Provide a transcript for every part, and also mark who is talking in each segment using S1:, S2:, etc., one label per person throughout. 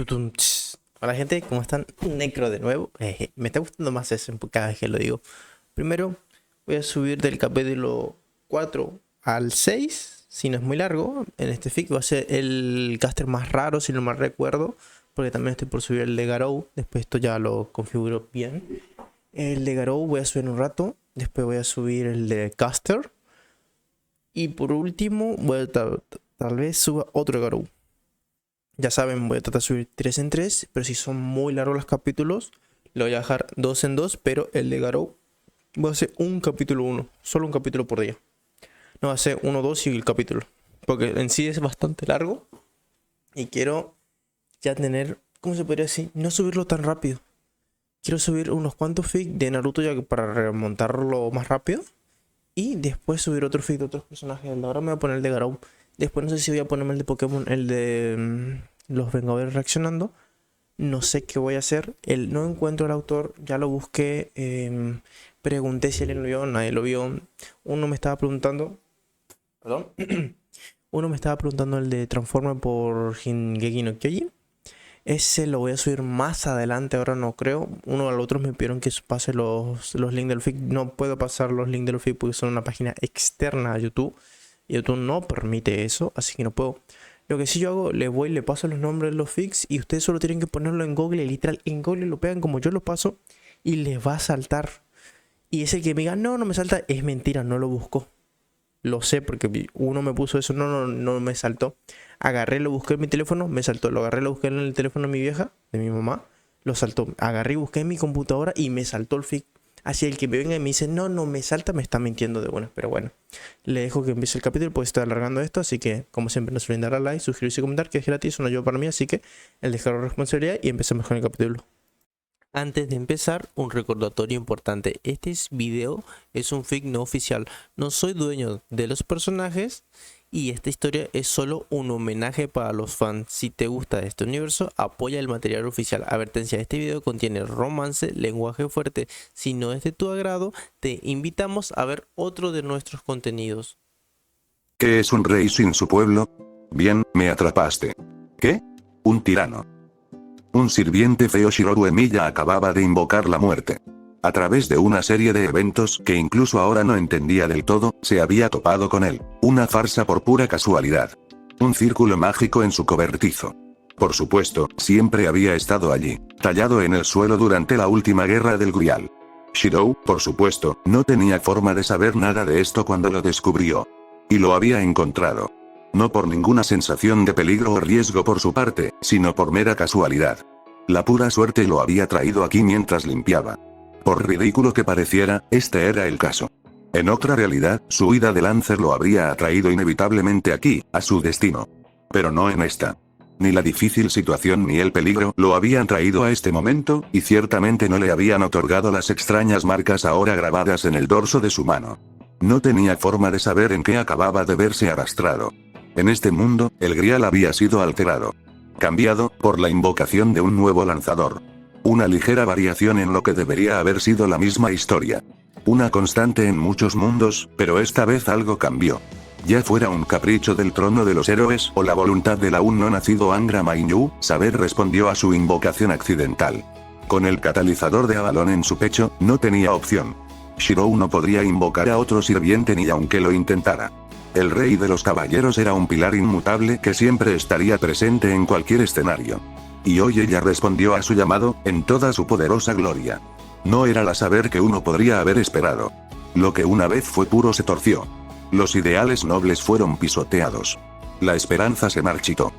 S1: Tutum, ts. Hola gente, ¿cómo están? Necro de nuevo. Me está gustando más eso cada vez que lo digo. Primero voy a subir del capítulo 4 al 6, si no es muy largo. En este fic va a ser el caster más raro, si no mal recuerdo. Porque también estoy por subir el de Garou. Después esto ya lo configuro bien. El de Garou voy a subir en un rato. Después voy a subir el de caster. Y por último voy a tal vez suba otro de Garou. Ya saben, voy a tratar de subir 3 en 3, pero si son muy largos los capítulos, lo voy a dejar 2 en 2, pero el de Garou voy a hacer un capítulo 1, solo un capítulo por día. No va a ser 1, 2 y el capítulo, porque en sí es bastante largo y quiero ya tener, ¿cómo se podría decir? No subirlo tan rápido. Quiero subir unos cuantos fic de Naruto ya para remontarlo más rápido y después subir otro fic de otros personajes. Ahora me voy a poner el de Garou. Después no sé si voy a ponerme el de Pokémon, el de los Vengadores reaccionando. No sé qué voy a hacer. No encuentro el autor, ya lo busqué. Pregunté si alguien lo vio, nadie lo vio. Uno me estaba preguntando. Perdón. Uno me estaba preguntando el de Transformer por Shingeki no Kyojin. Ese lo voy a subir más adelante, ahora no creo. Uno al otro me pidieron que pase los links del fic. No puedo pasar los links del fic porque son una página externa a YouTube. YouTube no permite eso, así que no puedo. Lo que sí yo hago, le paso los nombres de los fics y ustedes solo tienen que ponerlo en Google, literal, en Google lo pegan como yo lo paso y les va a saltar. Y ese que me diga, no me salta, es mentira, no lo buscó. Lo sé porque uno me puso eso, no me saltó. Agarré, lo busqué en mi teléfono, me saltó. Lo agarré, lo busqué en el teléfono de mi vieja, de mi mamá, lo saltó. Agarré y busqué en mi computadora y me saltó el fic. Así el que me venga y me dice, no me salta, me está mintiendo de buenas. Pero bueno, le dejo que empiece el capítulo, pues estoy alargando esto. Así que, como siempre, no se olviden dar like, suscribirse y comentar, que es gratis, es una ayuda para mí. Así que, el descargo de responsabilidad y empecemos con el capítulo. Antes de empezar, un recordatorio importante. Este video es un fic no oficial. No soy dueño de los personajes y esta historia es solo un homenaje para los fans. Si te gusta este universo, apoya el material oficial. Advertencia, este video contiene romance, lenguaje fuerte. Si no es de tu agrado, te invitamos a ver otro de nuestros contenidos.
S2: ¿Qué es un rey sin su pueblo? Bien, me atrapaste. ¿Qué? Un tirano. Un sirviente feo. Shirou Emiya acababa de invocar la muerte. A través de una serie de eventos que incluso ahora no entendía del todo, se había topado con él. Una farsa por pura casualidad. Un círculo mágico en su cobertizo. Por supuesto, siempre había estado allí, tallado en el suelo durante la última guerra del Grial. Shirou, por supuesto, no tenía forma de saber nada de esto cuando lo descubrió. Y lo había encontrado. No por ninguna sensación de peligro o riesgo por su parte, sino por mera casualidad. La pura suerte lo había traído aquí mientras limpiaba. Por ridículo que pareciera, este era el caso. En otra realidad, su huida de Lancer lo habría atraído inevitablemente aquí, a su destino. Pero no en esta. Ni la difícil situación ni el peligro lo habían traído a este momento, y ciertamente no le habían otorgado las extrañas marcas ahora grabadas en el dorso de su mano. No tenía forma de saber en qué acababa de verse arrastrado. En este mundo, el Grial había sido alterado. Cambiado, por la invocación de un nuevo lanzador. Una ligera variación en lo que debería haber sido la misma historia. Una constante en muchos mundos, pero esta vez algo cambió. Ya fuera un capricho del trono de los héroes o la voluntad del aún no nacido Angra Mainyu, Saber respondió a su invocación accidental. Con el catalizador de Avalon en su pecho, no tenía opción. Shirou no podría invocar a otro sirviente ni aunque lo intentara. El rey de los caballeros era un pilar inmutable que siempre estaría presente en cualquier escenario. Y hoy ella respondió a su llamado, en toda su poderosa gloria. No era la Saber que uno podría haber esperado. Lo que una vez fue puro se torció. Los ideales nobles fueron pisoteados. La esperanza se marchitó.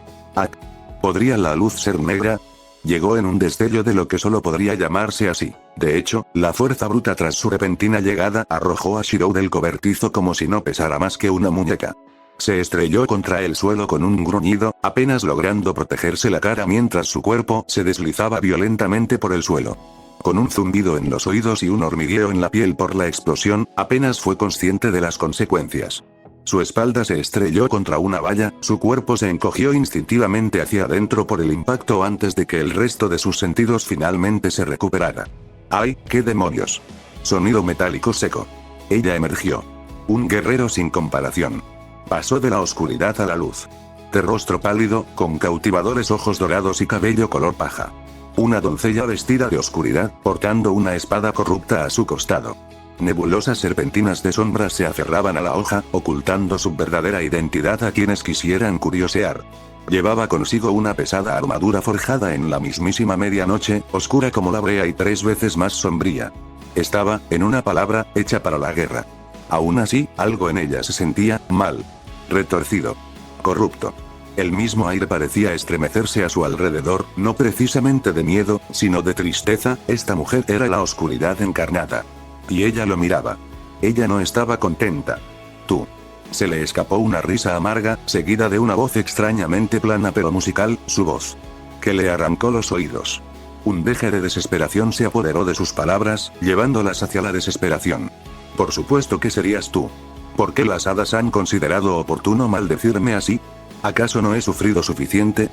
S2: ¿Podría la luz ser negra? Llegó en un destello de lo que solo podría llamarse así. De hecho, la fuerza bruta tras su repentina llegada arrojó a Shirou del cobertizo como si no pesara más que una muñeca. Se estrelló contra el suelo con un gruñido, apenas logrando protegerse la cara mientras su cuerpo se deslizaba violentamente por el suelo. Con un zumbido en los oídos y un hormigueo en la piel por la explosión, apenas fue consciente de las consecuencias. Su espalda se estrelló contra una valla, su cuerpo se encogió instintivamente hacia adentro por el impacto antes de que el resto de sus sentidos finalmente se recuperara. ¡Ay, qué demonios! Sonido metálico seco. Ella emergió. Un guerrero sin comparación. Pasó de la oscuridad a la luz. de rostro pálido, con cautivadores ojos dorados y cabello color paja. Una doncella vestida de oscuridad, portando una espada corrupta a su costado. Nebulosas serpentinas de sombras se aferraban a la hoja, ocultando su verdadera identidad a quienes quisieran curiosear. Llevaba consigo una pesada armadura forjada en la mismísima medianoche, oscura como la brea y 3 veces más sombría. Estaba, en una palabra, hecha para la guerra. Aún así, algo en ella se sentía mal, retorcido, corrupto. El mismo aire parecía estremecerse a su alrededor, no precisamente de miedo, sino de tristeza. Esta mujer era la oscuridad encarnada. Y ella lo miraba. Ella no estaba contenta. Tú. Se le escapó una risa amarga, seguida de una voz extrañamente plana pero musical, su voz, que le arrancó los oídos. Un deje de desesperación se apoderó de sus palabras, llevándolas hacia la desesperación. Por supuesto que serías tú. ¿Por qué las hadas han considerado oportuno maldecirme así? ¿Acaso no he sufrido suficiente?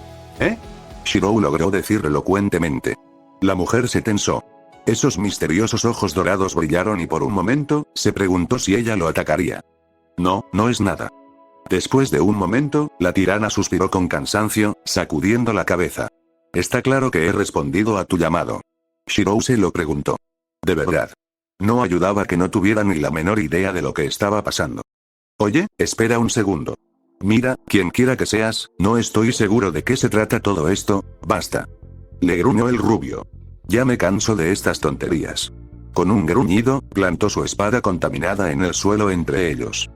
S2: Shirou logró decir elocuentemente. La mujer se tensó. Esos misteriosos ojos dorados brillaron y por un momento, se preguntó si ella lo atacaría. No, no es nada. Después de un momento, la tirana suspiró con cansancio, sacudiendo la cabeza. Está claro que he respondido a tu llamado. Shirou se lo preguntó. De verdad. No ayudaba que no tuviera ni la menor idea de lo que estaba pasando. Oye, espera un segundo. Mira, quien quiera que seas, no estoy seguro de qué se trata todo esto, basta. Le gruñó el rubio. Ya me canso de estas tonterías. Con un gruñido, plantó su espada contaminada en el suelo entre ellos.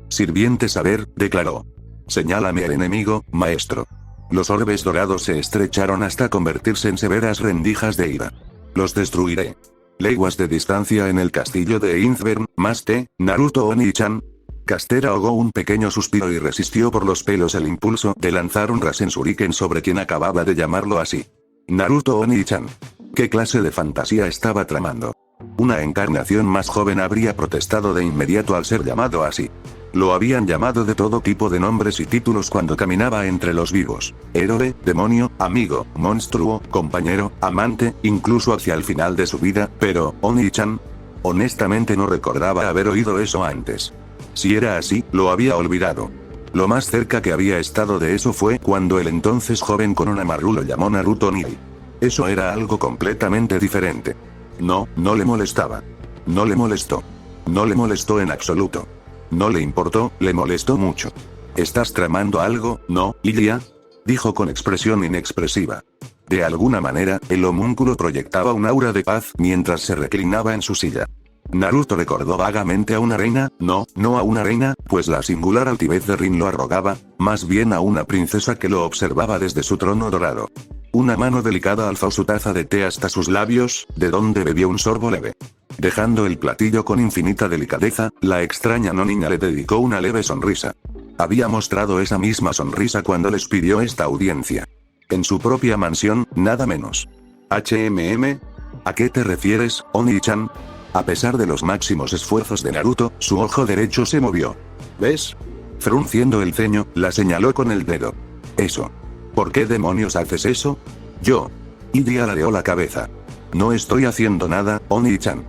S2: Sirviente saber, declaró. Señálame al enemigo, maestro. Los orbes dorados se estrecharon hasta convertirse en severas rendijas de ira. Los destruiré. Leguas de distancia en el castillo de Inzvern, más T, Naruto Oni-chan. Castera ahogó un pequeño suspiro y resistió por los pelos el impulso de lanzar un Rasen Shuriken sobre quien acababa de llamarlo así. Naruto Oni-chan. ¿Qué clase de fantasía estaba tramando? Una encarnación más joven habría protestado de inmediato al ser llamado así. Lo habían llamado de todo tipo de nombres y títulos cuando caminaba entre los vivos. Héroe, demonio, amigo, monstruo, compañero, amante, incluso hacia el final de su vida, pero, Oni-chan. Honestamente no recordaba haber oído eso antes. Si era así, lo había olvidado. Lo más cerca que había estado de eso fue cuando el entonces joven Konohamaru lo llamó Naruto Niri. Eso era algo completamente diferente. No, no le molestaba. No le molestó. No le molestó en absoluto. No le importó, le molestó mucho. ¿Estás tramando algo, no, Ilia? Dijo con expresión inexpresiva. De alguna manera, el homúnculo proyectaba un aura de paz mientras se reclinaba en su silla. Naruto recordó vagamente a una reina, no a una reina, pues la singular altivez de Rin lo arrogaba, más bien a una princesa que lo observaba desde su trono dorado. Una mano delicada alzó su taza de té hasta sus labios, de donde bebió un sorbo leve. Dejando el platillo con infinita delicadeza, la extraña no niña le dedicó una leve sonrisa. Había mostrado esa misma sonrisa cuando les pidió esta audiencia. En su propia mansión, nada menos. ¿A qué te refieres, Oni-chan? A pesar de los máximos esfuerzos de Naruto, su ojo derecho se movió. ¿Ves? Frunciendo el ceño, la señaló con el dedo. Eso. ¿Por qué demonios haces eso? Yo. Idia ladeó la cabeza. No estoy haciendo nada, Oni-chan.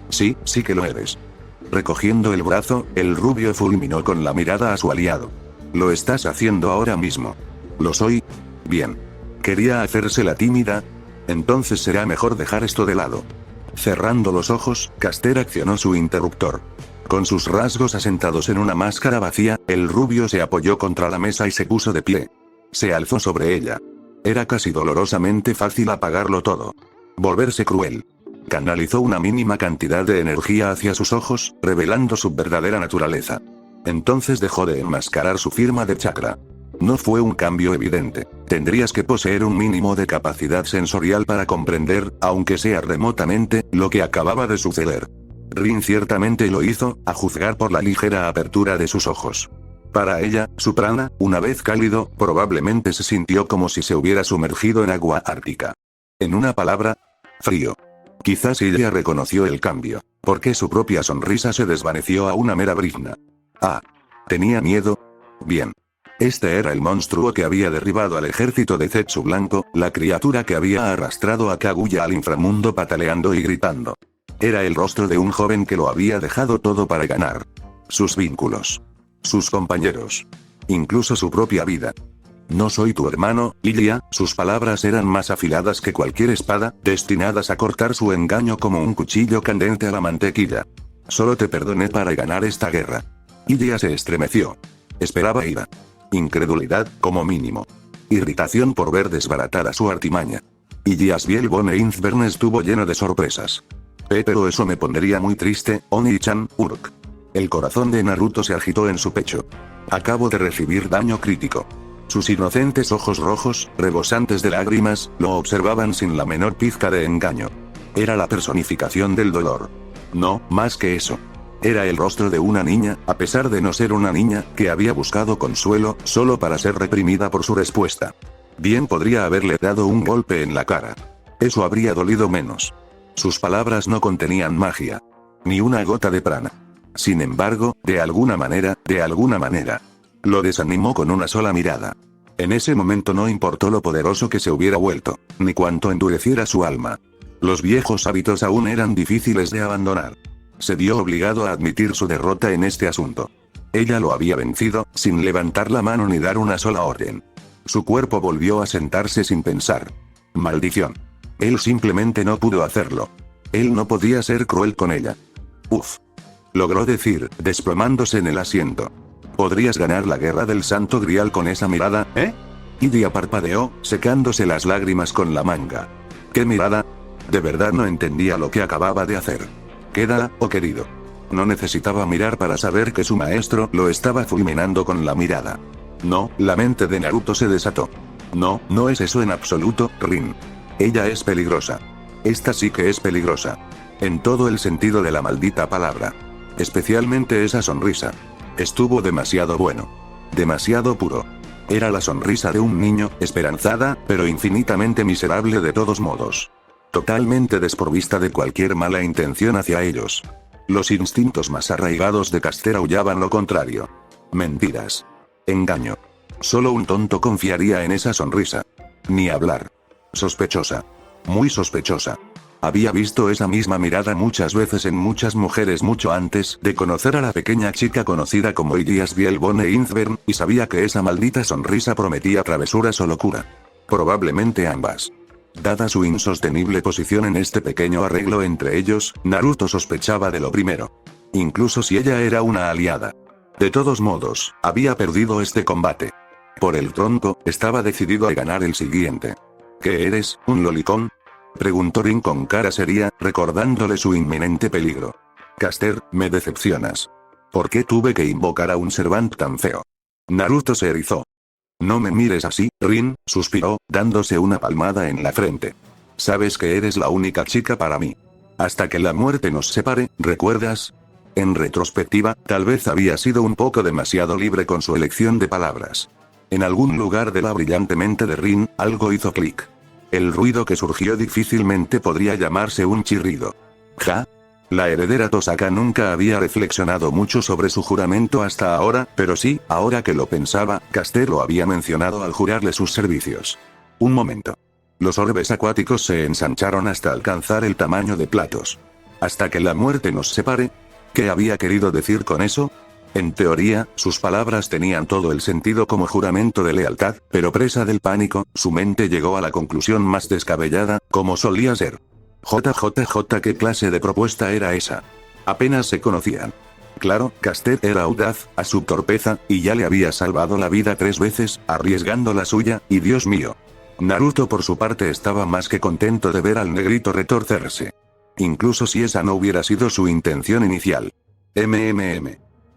S2: Sí que lo eres. Recogiendo el brazo, el rubio fulminó con la mirada a su aliado. Lo estás haciendo ahora mismo. ¿Lo soy? Bien. ¿Quería hacerse la tímida? Entonces será mejor dejar esto de lado. Cerrando los ojos, Caster accionó su interruptor. Con sus rasgos asentados en una máscara vacía, el rubio se apoyó contra la mesa y se puso de pie. Se alzó sobre ella. Era casi dolorosamente fácil apagarlo todo. Volverse cruel. Canalizó una mínima cantidad de energía hacia sus ojos, revelando su verdadera naturaleza. Entonces dejó de enmascarar su firma de chakra. No fue un cambio evidente. Tendrías que poseer un mínimo de capacidad sensorial para comprender, aunque sea remotamente, lo que acababa de suceder. Rin ciertamente lo hizo, a juzgar por la ligera apertura de sus ojos. Para ella, su prana, una vez cálido, probablemente se sintió como si se hubiera sumergido en agua ártica. En una palabra, frío. Quizás ella reconoció el cambio, porque su propia sonrisa se desvaneció a una mera brizna. Ah. ¿Tenía miedo? Bien. Este era el monstruo que había derribado al ejército de Zetsu Blanco, la criatura que había arrastrado a Kaguya al inframundo pataleando y gritando. Era el rostro de un joven que lo había dejado todo para ganar. Sus vínculos. Sus compañeros. Incluso su propia vida. No soy tu hermano, Ilya. Sus palabras eran más afiladas que cualquier espada, destinadas a cortar su engaño como un cuchillo candente a la mantequilla. Solo te perdoné para ganar esta guerra. Ilya se estremeció. Esperaba ira. Incredulidad, como mínimo. Irritación por ver desbaratada su artimaña. Ilya's Biel von Einsvern estuvo lleno de sorpresas. Pero eso me pondría muy triste, Oni-chan, Urk. El corazón de Naruto se agitó en su pecho. Acabo de recibir daño crítico. Sus inocentes ojos rojos, rebosantes de lágrimas, lo observaban sin la menor pizca de engaño. Era la personificación del dolor. No, más que eso. Era el rostro de una niña, a pesar de no ser una niña, que había buscado consuelo, solo para ser reprimida por su respuesta. Bien podría haberle dado un golpe en la cara. Eso habría dolido menos. Sus palabras no contenían magia. Ni una gota de prana. Sin embargo, de alguna manera, lo desanimó con una sola mirada. En ese momento no importó lo poderoso que se hubiera vuelto, ni cuánto endureciera su alma. Los viejos hábitos aún eran difíciles de abandonar. Se vio obligado a admitir su derrota en este asunto. Ella lo había vencido, sin levantar la mano ni dar una sola orden. Su cuerpo volvió a sentarse sin pensar. Maldición. Él simplemente no pudo hacerlo. Él no podía ser cruel con ella. Uf. Logró decir, desplomándose en el asiento. ¿Podrías ganar la guerra del Santo Grial con esa mirada, eh? Ilya parpadeó, secándose las lágrimas con la manga. ¿Qué mirada? De verdad no entendía lo que acababa de hacer. Queda, oh querido. No necesitaba mirar para saber que su maestro lo estaba fulminando con la mirada. No, la mente de Naruto se desató. No, no es eso en absoluto, Rin. Ella es peligrosa. Esta sí que es peligrosa. En todo el sentido de la maldita palabra. Especialmente esa sonrisa. Estuvo demasiado bueno. Demasiado puro. Era la sonrisa de un niño, esperanzada, pero infinitamente miserable de todos modos. Totalmente desprovista de cualquier mala intención hacia ellos. Los instintos más arraigados de Caster aullaban lo contrario. Mentiras. Engaño. Solo un tonto confiaría en esa sonrisa. Ni hablar. Sospechosa. Muy sospechosa. Había visto esa misma mirada muchas veces en muchas mujeres mucho antes de conocer a la pequeña chica conocida como Ilya's Biel von Einsvern, y sabía que esa maldita sonrisa prometía travesuras o locura. Probablemente ambas. Dada su insostenible posición en este pequeño arreglo entre ellos, Naruto sospechaba de lo primero. Incluso si ella era una aliada. De todos modos, había perdido este combate. Por el tronco, estaba decidido a ganar el siguiente. ¿Qué eres, un lolicón? Preguntó Rin con cara seria, recordándole su inminente peligro. Caster, me decepcionas. ¿Por qué tuve que invocar a un Servant tan feo? Naruto se erizó. No me mires así, Rin, suspiró, dándose una palmada en la frente. Sabes que eres la única chica para mí. Hasta que la muerte nos separe, ¿recuerdas? En retrospectiva, tal vez había sido un poco demasiado libre con su elección de palabras. En algún lugar de la brillante mente de Rin, algo hizo clic. El ruido que surgió difícilmente podría llamarse un chirrido. ¿Ja? La heredera Tosaka nunca había reflexionado mucho sobre su juramento hasta ahora, pero sí, ahora que lo pensaba, Caster lo había mencionado al jurarle sus servicios. Un momento. Los orbes acuáticos se ensancharon hasta alcanzar el tamaño de platos. Hasta que la muerte nos separe. ¿Qué había querido decir con eso? En teoría, sus palabras tenían todo el sentido como juramento de lealtad, pero presa del pánico, su mente llegó a la conclusión más descabellada, como solía ser. JJJ, ¿qué clase de propuesta era esa? Apenas se conocían. Claro, Caster era audaz, a su torpeza, y ya le había salvado la vida 3 veces, arriesgando la suya, y Dios mío. Naruto por su parte estaba más que contento de ver al negrito retorcerse. Incluso si esa no hubiera sido su intención inicial.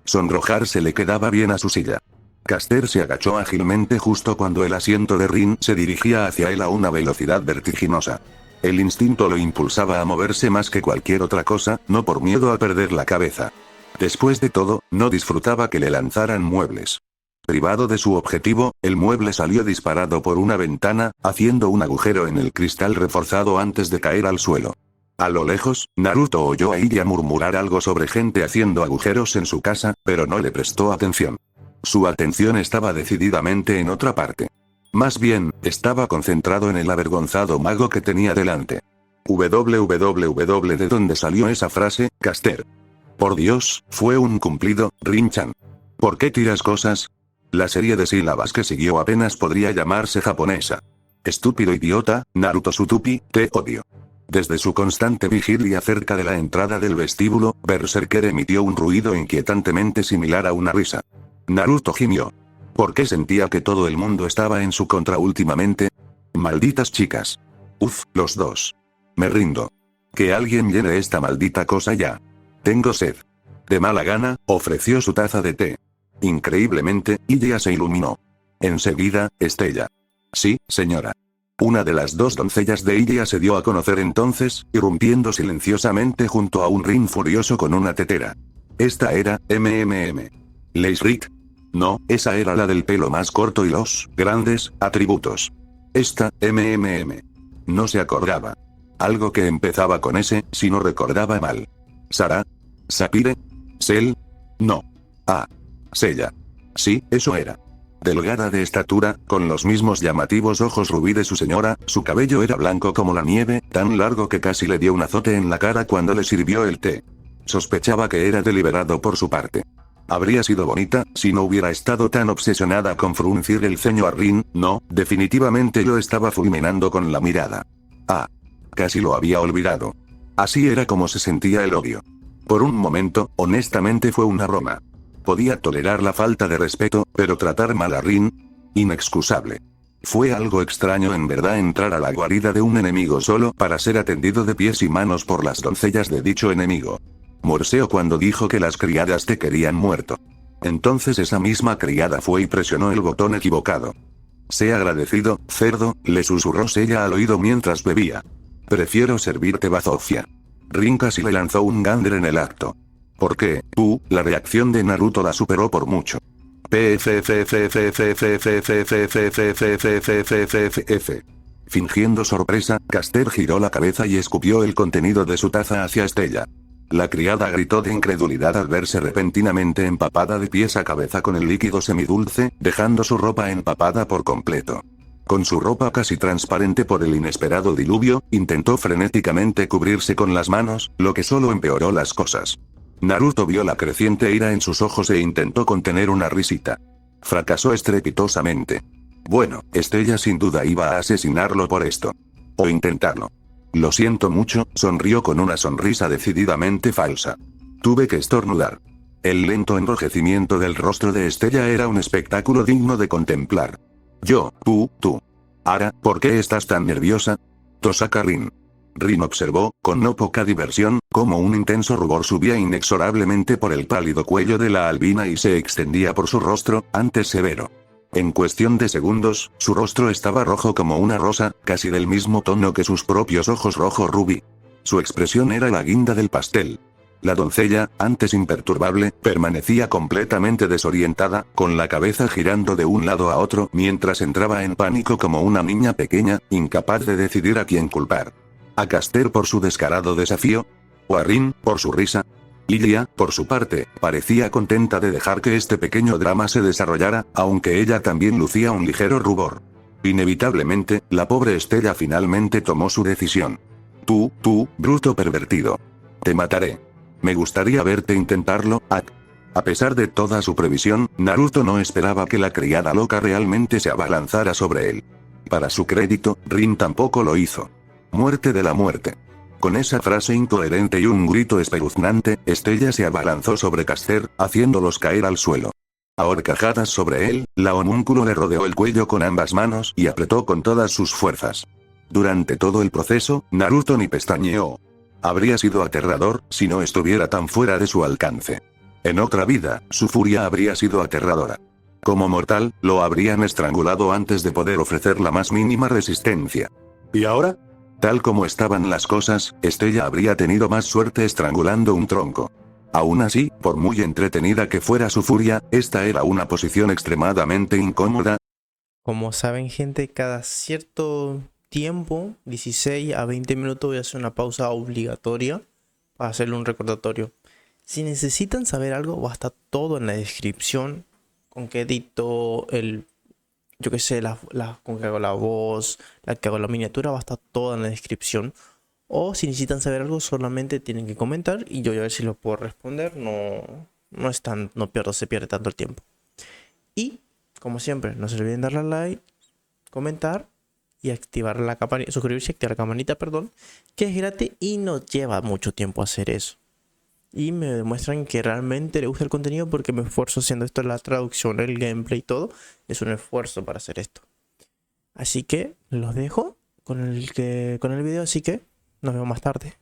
S2: Sonrojarse le quedaba bien a su silla. Caster se agachó ágilmente justo cuando el asiento de Rin se dirigía hacia él a una velocidad vertiginosa. El instinto lo impulsaba a moverse más que cualquier otra cosa, no por miedo a perder la cabeza. Después de todo, no disfrutaba que le lanzaran muebles. Privado de su objetivo, el mueble salió disparado por una ventana, haciendo un agujero en el cristal reforzado antes de caer al suelo. A lo lejos, Naruto oyó a Ilya murmurar algo sobre gente haciendo agujeros en su casa, pero no le prestó atención. Su atención estaba decididamente en otra parte. Más bien, estaba concentrado en el avergonzado mago que tenía delante. ¿De dónde salió esa frase, Caster? Por Dios, fue un cumplido, Rin-chan. ¿Por qué tiras cosas? La serie de sílabas que siguió apenas podría llamarse japonesa. Estúpido idiota, Naruto Sutupi, te odio. Desde su constante vigilia cerca de la entrada del vestíbulo, Berserker emitió un ruido inquietantemente similar a una risa. Naruto gimió. ¿Por qué sentía que todo el mundo estaba en su contra últimamente? Malditas chicas. Uf, los dos. Me rindo. Que alguien llene esta maldita cosa ya. Tengo sed. De mala gana, ofreció su taza de té. Increíblemente, Ilya se iluminó. Enseguida, Estella. Sí, señora. Una de las dos doncellas de Ilya se dio a conocer entonces, irrumpiendo silenciosamente junto a un Rin furioso con una tetera. Esta era, Lace Rick. No, esa era la del pelo más corto y los grandes atributos. Esta, No se acordaba. Algo que empezaba con S, si no recordaba mal. ¿Sara? ¿Sapire? ¿Sel? No. Ah. Sella. Sí, eso era. Delgada de estatura, con los mismos llamativos ojos rubí de su señora, su cabello era blanco como la nieve, tan largo que casi le dio un azote en la cara cuando le sirvió el té. Sospechaba que era deliberado por su parte. Habría sido bonita, si no hubiera estado tan obsesionada con fruncir el ceño a Rin, no, definitivamente lo estaba fulminando con la mirada. Ah. Casi lo había olvidado. Así era como se sentía el odio. Por un momento, honestamente fue una broma. Podía tolerar la falta de respeto, pero tratar mal a Rin, inexcusable. Fue algo extraño en verdad entrar a la guarida de un enemigo solo para ser atendido de pies y manos por las doncellas de dicho enemigo. Morseó cuando dijo que las criadas te querían muerto. Entonces esa misma criada fue y presionó el botón equivocado. Sé agradecido, cerdo, le susurró Sella al oído mientras bebía. Prefiero servirte bazofia. Rin casi le lanzó un gander en el acto. ¿Por qué? La reacción de Naruto la superó por mucho. Fingiendo sorpresa, Caster giró la cabeza y escupió el contenido de su taza hacia Estella. La criada gritó de incredulidad al verse repentinamente empapada de pies a cabeza con el líquido semidulce, dejando su ropa empapada por completo. Con su ropa casi transparente por el inesperado diluvio, intentó frenéticamente cubrirse con las manos, lo que solo empeoró las cosas. Naruto vio la creciente ira en sus ojos e intentó contener una risita. Fracasó estrepitosamente. Bueno, Estella sin duda iba a asesinarlo por esto. O intentarlo. Lo siento mucho, sonrió con una sonrisa decididamente falsa. Tuve que estornudar. El lento enrojecimiento del rostro de Estella era un espectáculo digno de contemplar. Tú. Ara, ¿por qué estás tan nerviosa? Tosaka Rin. Rin observó, con no poca diversión, cómo un intenso rubor subía inexorablemente por el pálido cuello de la albina y se extendía por su rostro, antes severo. En cuestión de segundos, su rostro estaba rojo como una rosa, casi del mismo tono que sus propios ojos rojo rubí. Su expresión era la guinda del pastel. La doncella, antes imperturbable, permanecía completamente desorientada, con la cabeza girando de un lado a otro mientras entraba en pánico como una niña pequeña, incapaz de decidir a quién culpar. ¿A Caster por su descarado desafío? ¿O a Rin, por su risa? Ilya, por su parte, parecía contenta de dejar que este pequeño drama se desarrollara, aunque ella también lucía un ligero rubor. Inevitablemente, la pobre Estella finalmente tomó su decisión. Tú, bruto pervertido. Te mataré. Me gustaría verte intentarlo, Ak. A pesar de toda su previsión, Naruto no esperaba que la criada loca realmente se abalanzara sobre él. Para su crédito, Rin tampoco lo hizo. Muerte de la muerte. Con esa frase incoherente y un grito espeluznante, Estella se abalanzó sobre Caster, haciéndolos caer al suelo. A horcajadas sobre él, la homúnculo le rodeó el cuello con ambas manos y apretó con todas sus fuerzas. Durante todo el proceso, Naruto ni pestañeó. Habría sido aterrador, si no estuviera tan fuera de su alcance. En otra vida, su furia habría sido aterradora. Como mortal, lo habrían estrangulado antes de poder ofrecer la más mínima resistencia. ¿Y ahora? Tal como estaban las cosas, Estella habría tenido más suerte estrangulando un tronco. Aún así, por muy entretenida que fuera su furia, esta era una posición extremadamente incómoda.
S1: Como saben, gente, cada cierto tiempo, 16 a 20 minutos, voy a hacer una pausa obligatoria para hacerle un recordatorio. Si necesitan saber algo, va a estar todo en la descripción. Con qué edito yo qué sé, con que hago la voz, la que hago la miniatura, va a estar toda en la descripción. O si necesitan saber algo, solamente tienen que comentar y yo voy a ver si lo puedo responder. No se pierde tanto el tiempo. Y como siempre, no se olviden darle a like, comentar y activar la campanita, suscribirse y activar la campanita, perdón, que es gratis y no lleva mucho tiempo hacer eso. Y me demuestran que realmente les gusta el contenido porque me esfuerzo haciendo esto, la traducción, el gameplay y todo. Es un esfuerzo para hacer esto. Así que los dejo con el video, así que nos vemos más tarde.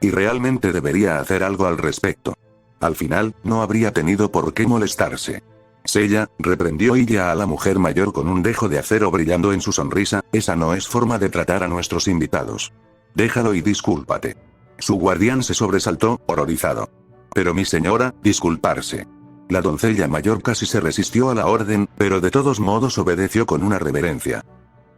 S2: Y realmente debería hacer algo al respecto. Al final, no habría tenido por qué molestarse. Seiya, reprendió ella a la mujer mayor con un dejo de acero brillando en su sonrisa, esa no es forma de tratar a nuestros invitados. Déjalo y discúlpate. Su guardián se sobresaltó, horrorizado. Pero mi señora, disculparse. La doncella mayor casi se resistió a la orden, pero de todos modos obedeció con una reverencia.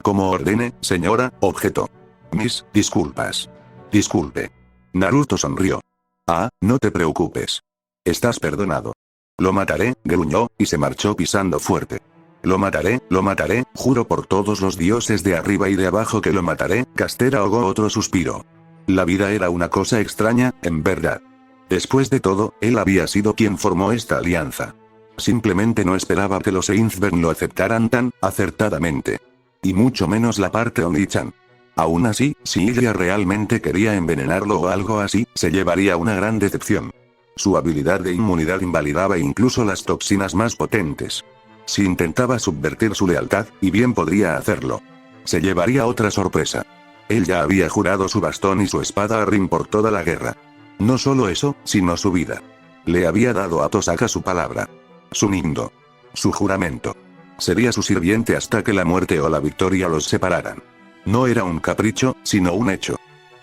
S2: Como ordene, señora, objetó. Mis disculpas. Disculpe. Naruto sonrió. Ah, no te preocupes. Estás perdonado. Lo mataré, gruñó, y se marchó pisando fuerte. Lo mataré, juro por todos los dioses de arriba y de abajo que lo mataré. Caster ahogó otro suspiro. La vida era una cosa extraña, en verdad. Después de todo, él había sido quien formó esta alianza. Simplemente no esperaba que los Einzbern lo aceptaran tan acertadamente. Y mucho menos la parte Oni-chan. Aún así, si ella realmente quería envenenarlo o algo así, se llevaría una gran decepción. Su habilidad de inmunidad invalidaba incluso las toxinas más potentes. Si intentaba subvertir su lealtad, y bien podría hacerlo, se llevaría otra sorpresa. Él ya había jurado su bastón y su espada a Rin por toda la guerra. No solo eso, sino su vida. Le había dado a Tosaka su palabra. Su nindo. Su juramento. Sería su sirviente hasta que la muerte o la victoria los separaran. No era un capricho, sino un hecho.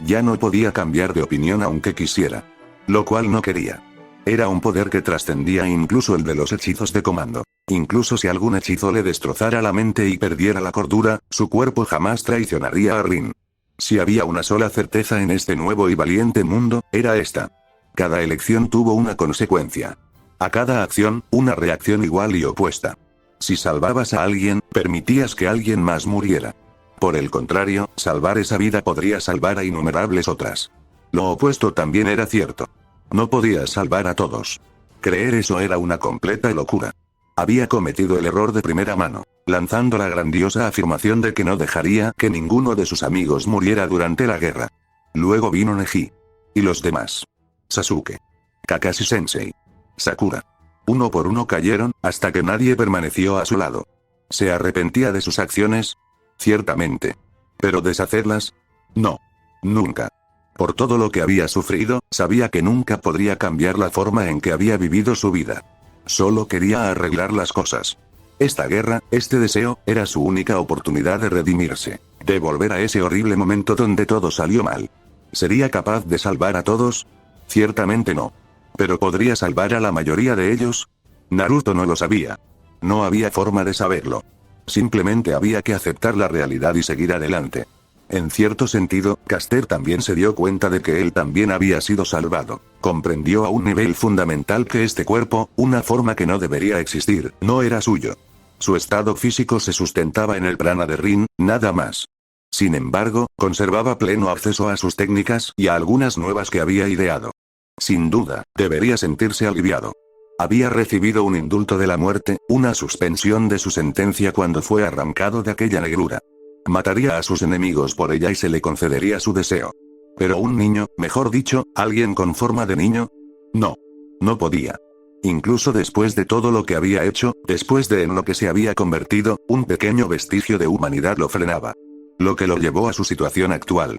S2: Ya no podía cambiar de opinión aunque quisiera. Lo cual no quería. Era un poder que trascendía incluso el de los hechizos de comando. Incluso si algún hechizo le destrozara la mente y perdiera la cordura, su cuerpo jamás traicionaría a Rin. Si había una sola certeza en este nuevo y valiente mundo, era esta. Cada elección tuvo una consecuencia. A cada acción, una reacción igual y opuesta. Si salvabas a alguien, permitías que alguien más muriera. Por el contrario, salvar esa vida podría salvar a innumerables otras. Lo opuesto también era cierto. No podías salvar a todos. Creer eso era una completa locura. Había cometido el error de primera mano, lanzando la grandiosa afirmación de que no dejaría que ninguno de sus amigos muriera durante la guerra. Luego vino Neji. Y los demás. Sasuke. Kakashi Sensei. Sakura. Uno por uno cayeron, hasta que nadie permaneció a su lado. ¿Se arrepentía de sus acciones? Ciertamente. ¿Pero deshacerlas? No. Nunca. Por todo lo que había sufrido, sabía que nunca podría cambiar la forma en que había vivido su vida. Solo quería arreglar las cosas. Esta guerra, este deseo, era su única oportunidad de redimirse. De volver a ese horrible momento donde todo salió mal. ¿Sería capaz de salvar a todos? Ciertamente no. ¿Pero podría salvar a la mayoría de ellos? Naruto no lo sabía. No había forma de saberlo. Simplemente había que aceptar la realidad y seguir adelante. En cierto sentido, Caster también se dio cuenta de que él también había sido salvado. Comprendió a un nivel fundamental que este cuerpo, una forma que no debería existir, no era suyo. Su estado físico se sustentaba en el prana de Rin, nada más. Sin embargo, conservaba pleno acceso a sus técnicas y a algunas nuevas que había ideado. Sin duda, debería sentirse aliviado. Había recibido un indulto de la muerte, una suspensión de su sentencia cuando fue arrancado de aquella negrura. Mataría a sus enemigos por ella y se le concedería su deseo. Pero un niño, mejor dicho, alguien con forma de niño, no. No podía. Incluso después de todo lo que había hecho, después de en lo que se había convertido, un pequeño vestigio de humanidad lo frenaba. Lo que lo llevó a su situación actual.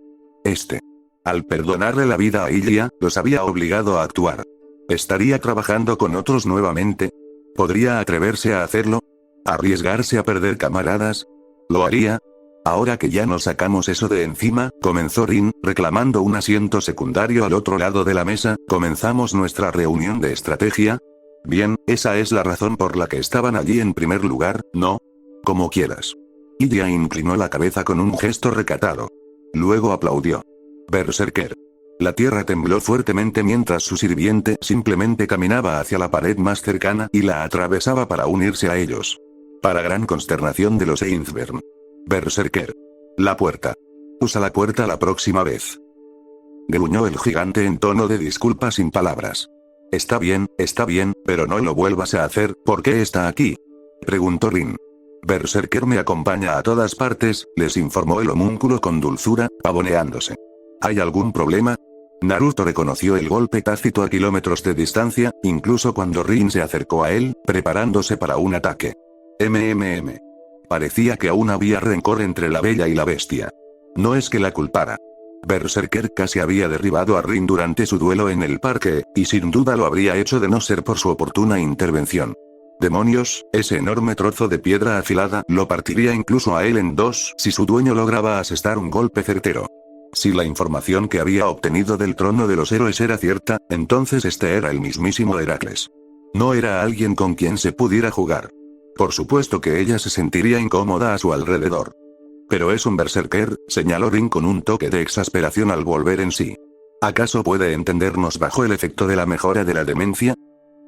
S2: Al perdonarle la vida a Ilya, los había obligado a actuar. ¿Estaría trabajando con otros nuevamente? ¿Podría atreverse a hacerlo? ¿Arriesgarse a perder camaradas? ¿Lo haría? Ahora que ya nos sacamos eso de encima, comenzó Rin, reclamando un asiento secundario al otro lado de la mesa, ¿comenzamos nuestra reunión de estrategia? Bien, esa es la razón por la que estaban allí en primer lugar, ¿no? Como quieras. Ilya inclinó la cabeza con un gesto recatado. Luego aplaudió. Berserker. La tierra tembló fuertemente mientras su sirviente simplemente caminaba hacia la pared más cercana y la atravesaba para unirse a ellos. Para gran consternación de los Einzbern. Berserker. La puerta. Usa la puerta la próxima vez. Gruñó el gigante en tono de disculpa sin palabras. Está bien, pero no lo vuelvas a hacer, ¿por qué está aquí? Preguntó Rin. Berserker me acompaña a todas partes, les informó el homúnculo con dulzura, pavoneándose. ¿Hay algún problema? Naruto reconoció el golpe tácito a kilómetros de distancia, incluso cuando Rin se acercó a él, preparándose para un ataque. Parecía que aún había rencor entre la bella y la bestia. No es que la culpara. Berserker casi había derribado a Rin durante su duelo en el parque, y sin duda lo habría hecho de no ser por su oportuna intervención. Demonios, ese enorme trozo de piedra afilada lo partiría incluso a él en dos si su dueño lograba asestar un golpe certero. Si la información que había obtenido del trono de los héroes era cierta, entonces este era el mismísimo Heracles. No era alguien con quien se pudiera jugar. Por supuesto que ella se sentiría incómoda a su alrededor. Pero es un berserker, señaló Rin con un toque de exasperación al volver en sí. ¿Acaso puede entendernos bajo el efecto de la mejora de la demencia?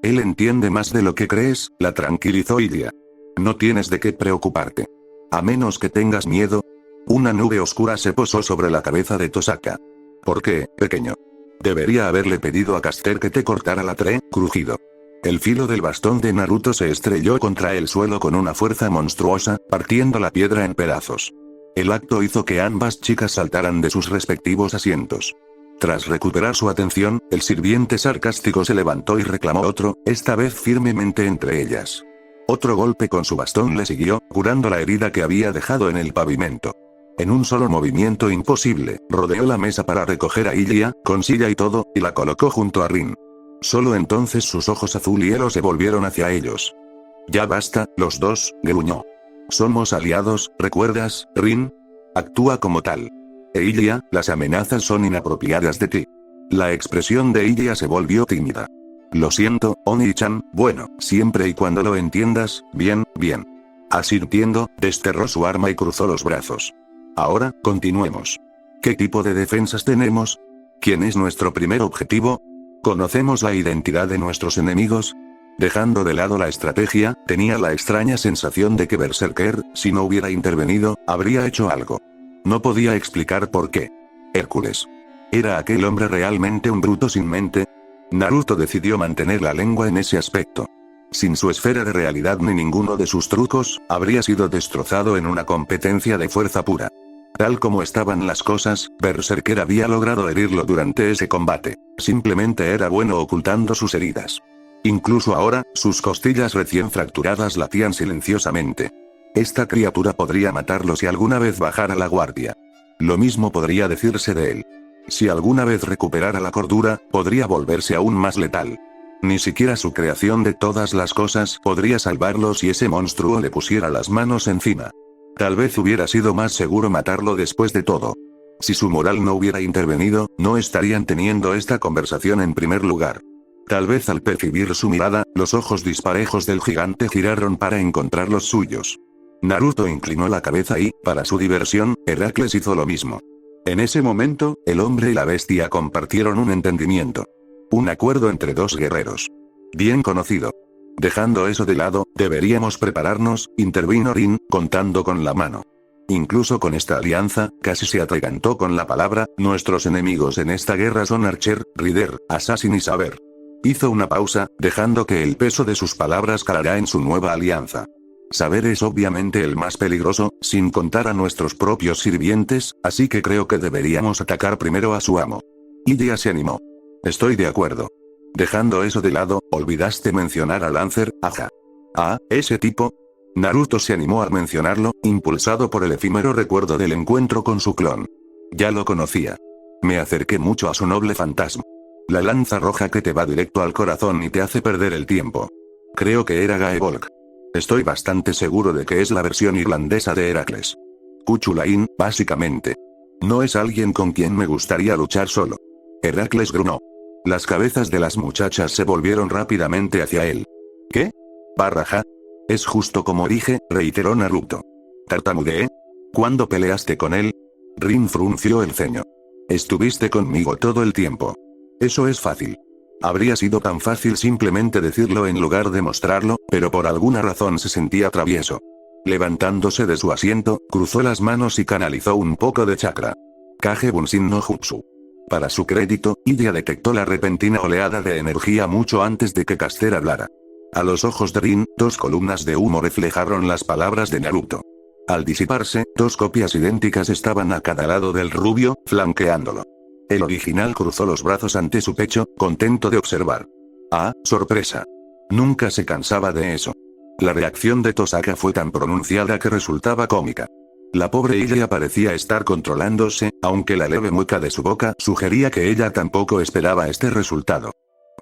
S2: Él entiende más de lo que crees, la tranquilizó Ilia. No tienes de qué preocuparte. A menos que tengas miedo. Una nube oscura se posó sobre la cabeza de Tosaka. ¿Por qué, pequeño? Debería haberle pedido a Caster que te cortara la crujido. El filo del bastón de Naruto se estrelló contra el suelo con una fuerza monstruosa, partiendo la piedra en pedazos. El acto hizo que ambas chicas saltaran de sus respectivos asientos. Tras recuperar su atención, el sirviente sarcástico se levantó y reclamó otro, esta vez firmemente entre ellas. Otro golpe con su bastón le siguió, curando la herida que había dejado en el pavimento. En un solo movimiento imposible, rodeó la mesa para recoger a Ilia, con silla y todo, y la colocó junto a Rin. Solo entonces sus ojos azul hielo se volvieron hacia ellos. Ya basta, los dos, gruñó. Somos aliados, ¿recuerdas, Rin? Actúa como tal. Ilia, las amenazas son inapropiadas de ti. La expresión de Ilia se volvió tímida. Lo siento, Oni-chan, bueno, siempre y cuando lo entiendas, bien. Asintiendo, desterró su arma y cruzó los brazos. Ahora, continuemos. ¿Qué tipo de defensas tenemos? ¿Quién es nuestro primer objetivo? ¿Conocemos la identidad de nuestros enemigos? Dejando de lado la estrategia, tenía la extraña sensación de que Berserker, si no hubiera intervenido, habría hecho algo. No podía explicar por qué. Hércules. ¿Era aquel hombre realmente un bruto sin mente? Naruto decidió mantener la lengua en ese aspecto. Sin su esfera de realidad ni ninguno de sus trucos, habría sido destrozado en una competencia de fuerza pura. Tal como estaban las cosas, Berserker había logrado herirlo durante ese combate. Simplemente era bueno ocultando sus heridas. Incluso ahora, sus costillas recién fracturadas latían silenciosamente. Esta criatura podría matarlo si alguna vez bajara la guardia. Lo mismo podría decirse de él. Si alguna vez recuperara la cordura, podría volverse aún más letal. Ni siquiera su creación de todas las cosas podría salvarlo si ese monstruo le pusiera las manos encima. Tal vez hubiera sido más seguro matarlo después de todo. Si su moral no hubiera intervenido, no estarían teniendo esta conversación en primer lugar. Tal vez al percibir su mirada, los ojos disparejos del gigante giraron para encontrar los suyos. Naruto inclinó la cabeza y, para su diversión, Heracles hizo lo mismo. En ese momento, el hombre y la bestia compartieron un entendimiento. Un acuerdo entre dos guerreros. Bien conocido. Dejando eso de lado, deberíamos prepararnos, intervino Rin, contando con la mano. Incluso con esta alianza, casi se atragantó con la palabra, nuestros enemigos en esta guerra son Archer, Rider, Assassin y Saber. Hizo una pausa, dejando que el peso de sus palabras calara en su nueva alianza. Saber es obviamente el más peligroso, sin contar a nuestros propios sirvientes, así que creo que deberíamos atacar primero a su amo. Ilia se animó. Estoy de acuerdo. Dejando eso de lado, olvidaste mencionar a Lancer, ajá. Ah, ese tipo. Naruto se animó a mencionarlo, impulsado por el efímero recuerdo del encuentro con su clon. Ya lo conocía. Me acerqué mucho a su noble fantasma. La lanza roja que te va directo al corazón y te hace perder el tiempo. Creo que era Gaebolk. Estoy bastante seguro de que es la versión irlandesa de Heracles. Cuchulain, básicamente. No es alguien con quien me gustaría luchar solo. Heracles gruñó. Las cabezas de las muchachas se volvieron rápidamente hacia él. ¿Qué? Barraja. Es justo como dije, reiteró Naruto. Tartamudeé. ¿Cuándo peleaste con él? Rin frunció el ceño. Estuviste conmigo todo el tiempo. Eso es fácil. Habría sido tan fácil simplemente decirlo en lugar de mostrarlo, pero por alguna razón se sentía travieso. Levantándose de su asiento, cruzó las manos y canalizó un poco de chakra. Kage Bunshin no Jutsu. Para su crédito, Ilia detectó la repentina oleada de energía mucho antes de que Caster hablara. A los ojos de Rin, 2 columnas de humo reflejaron las palabras de Naruto. Al disiparse, 2 copias idénticas estaban a cada lado del rubio, flanqueándolo. El original cruzó los brazos ante su pecho, contento de observar. ¡Ah, sorpresa! Nunca se cansaba de eso. La reacción de Tosaka fue tan pronunciada que resultaba cómica. La pobre Ilia parecía estar controlándose, aunque la leve mueca de su boca sugería que ella tampoco esperaba este resultado.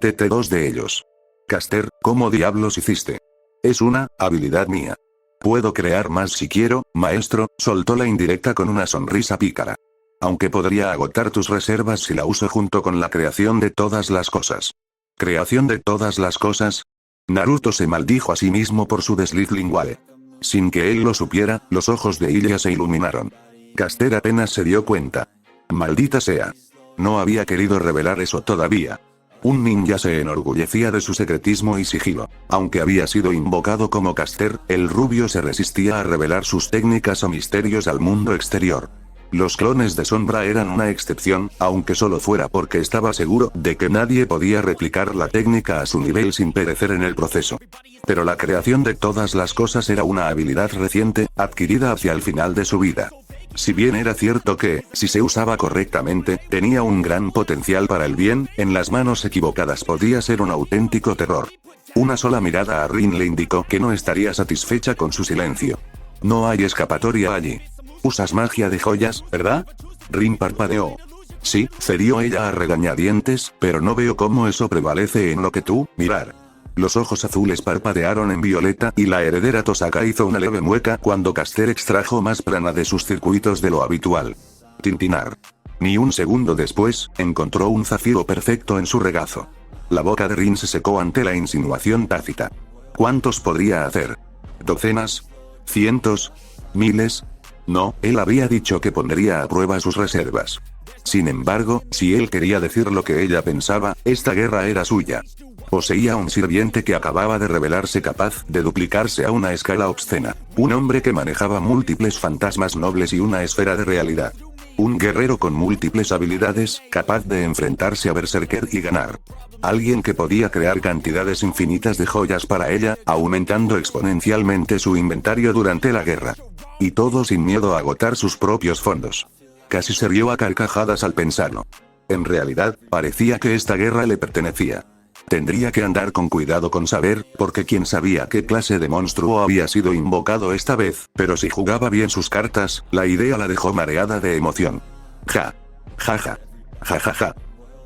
S2: TT2 de ellos. Caster, ¿cómo diablos hiciste? Es una habilidad mía. Puedo crear más si quiero, maestro, soltó la indirecta con una sonrisa pícara. Aunque podría agotar tus reservas si la uso junto con la creación de todas las cosas. ¿Creación de todas las cosas? Naruto se maldijo a sí mismo por su desliz lingual. Sin que él lo supiera, los ojos de Ilia se iluminaron. Caster apenas se dio cuenta. Maldita sea. No había querido revelar eso todavía. Un ninja se enorgullecía de su secretismo y sigilo. Aunque había sido invocado como Caster, el rubio se resistía a revelar sus técnicas o misterios al mundo exterior. Los clones de sombra eran una excepción, aunque solo fuera porque estaba seguro de que nadie podía replicar la técnica a su nivel sin perecer en el proceso. Pero la creación de todas las cosas era una habilidad reciente, adquirida hacia el final de su vida. Si bien era cierto que, si se usaba correctamente, tenía un gran potencial para el bien, en las manos equivocadas podía ser un auténtico terror. Una sola mirada a Rin le indicó que no estaría satisfecha con su silencio. No hay escapatoria allí. Usas magia de joyas, ¿verdad? Rin parpadeó. Sí, cedió ella a regañadientes, pero no veo cómo eso prevalece en lo que tú, mirar. Los ojos azules parpadearon en violeta y la heredera Tosaka hizo una leve mueca cuando Caster extrajo más prana de sus circuitos de lo habitual. Tintinar. Ni un segundo después, encontró un zafiro perfecto en su regazo. La boca de Rin se secó ante la insinuación tácita. ¿Cuántos podría hacer? ¿Docenas? ¿Cientos? ¿Miles? No, él había dicho que pondría a prueba sus reservas. Sin embargo, si él quería decir lo que ella pensaba, esta guerra era suya. Poseía un sirviente que acababa de revelarse capaz de duplicarse a una escala obscena. Un hombre que manejaba múltiples fantasmas nobles y una esfera de realidad. Un guerrero con múltiples habilidades, capaz de enfrentarse a Berserker y ganar. Alguien que podía crear cantidades infinitas de joyas para ella, aumentando exponencialmente su inventario durante la guerra. Y todo sin miedo a agotar sus propios fondos. Casi se rió a carcajadas al pensarlo. En realidad, parecía que esta guerra le pertenecía. Tendría que andar con cuidado con saber, porque quién sabía qué clase de monstruo había sido invocado esta vez, pero si jugaba bien sus cartas, la idea la dejó mareada de emoción. Ja. Ja ja. Ja ja ja.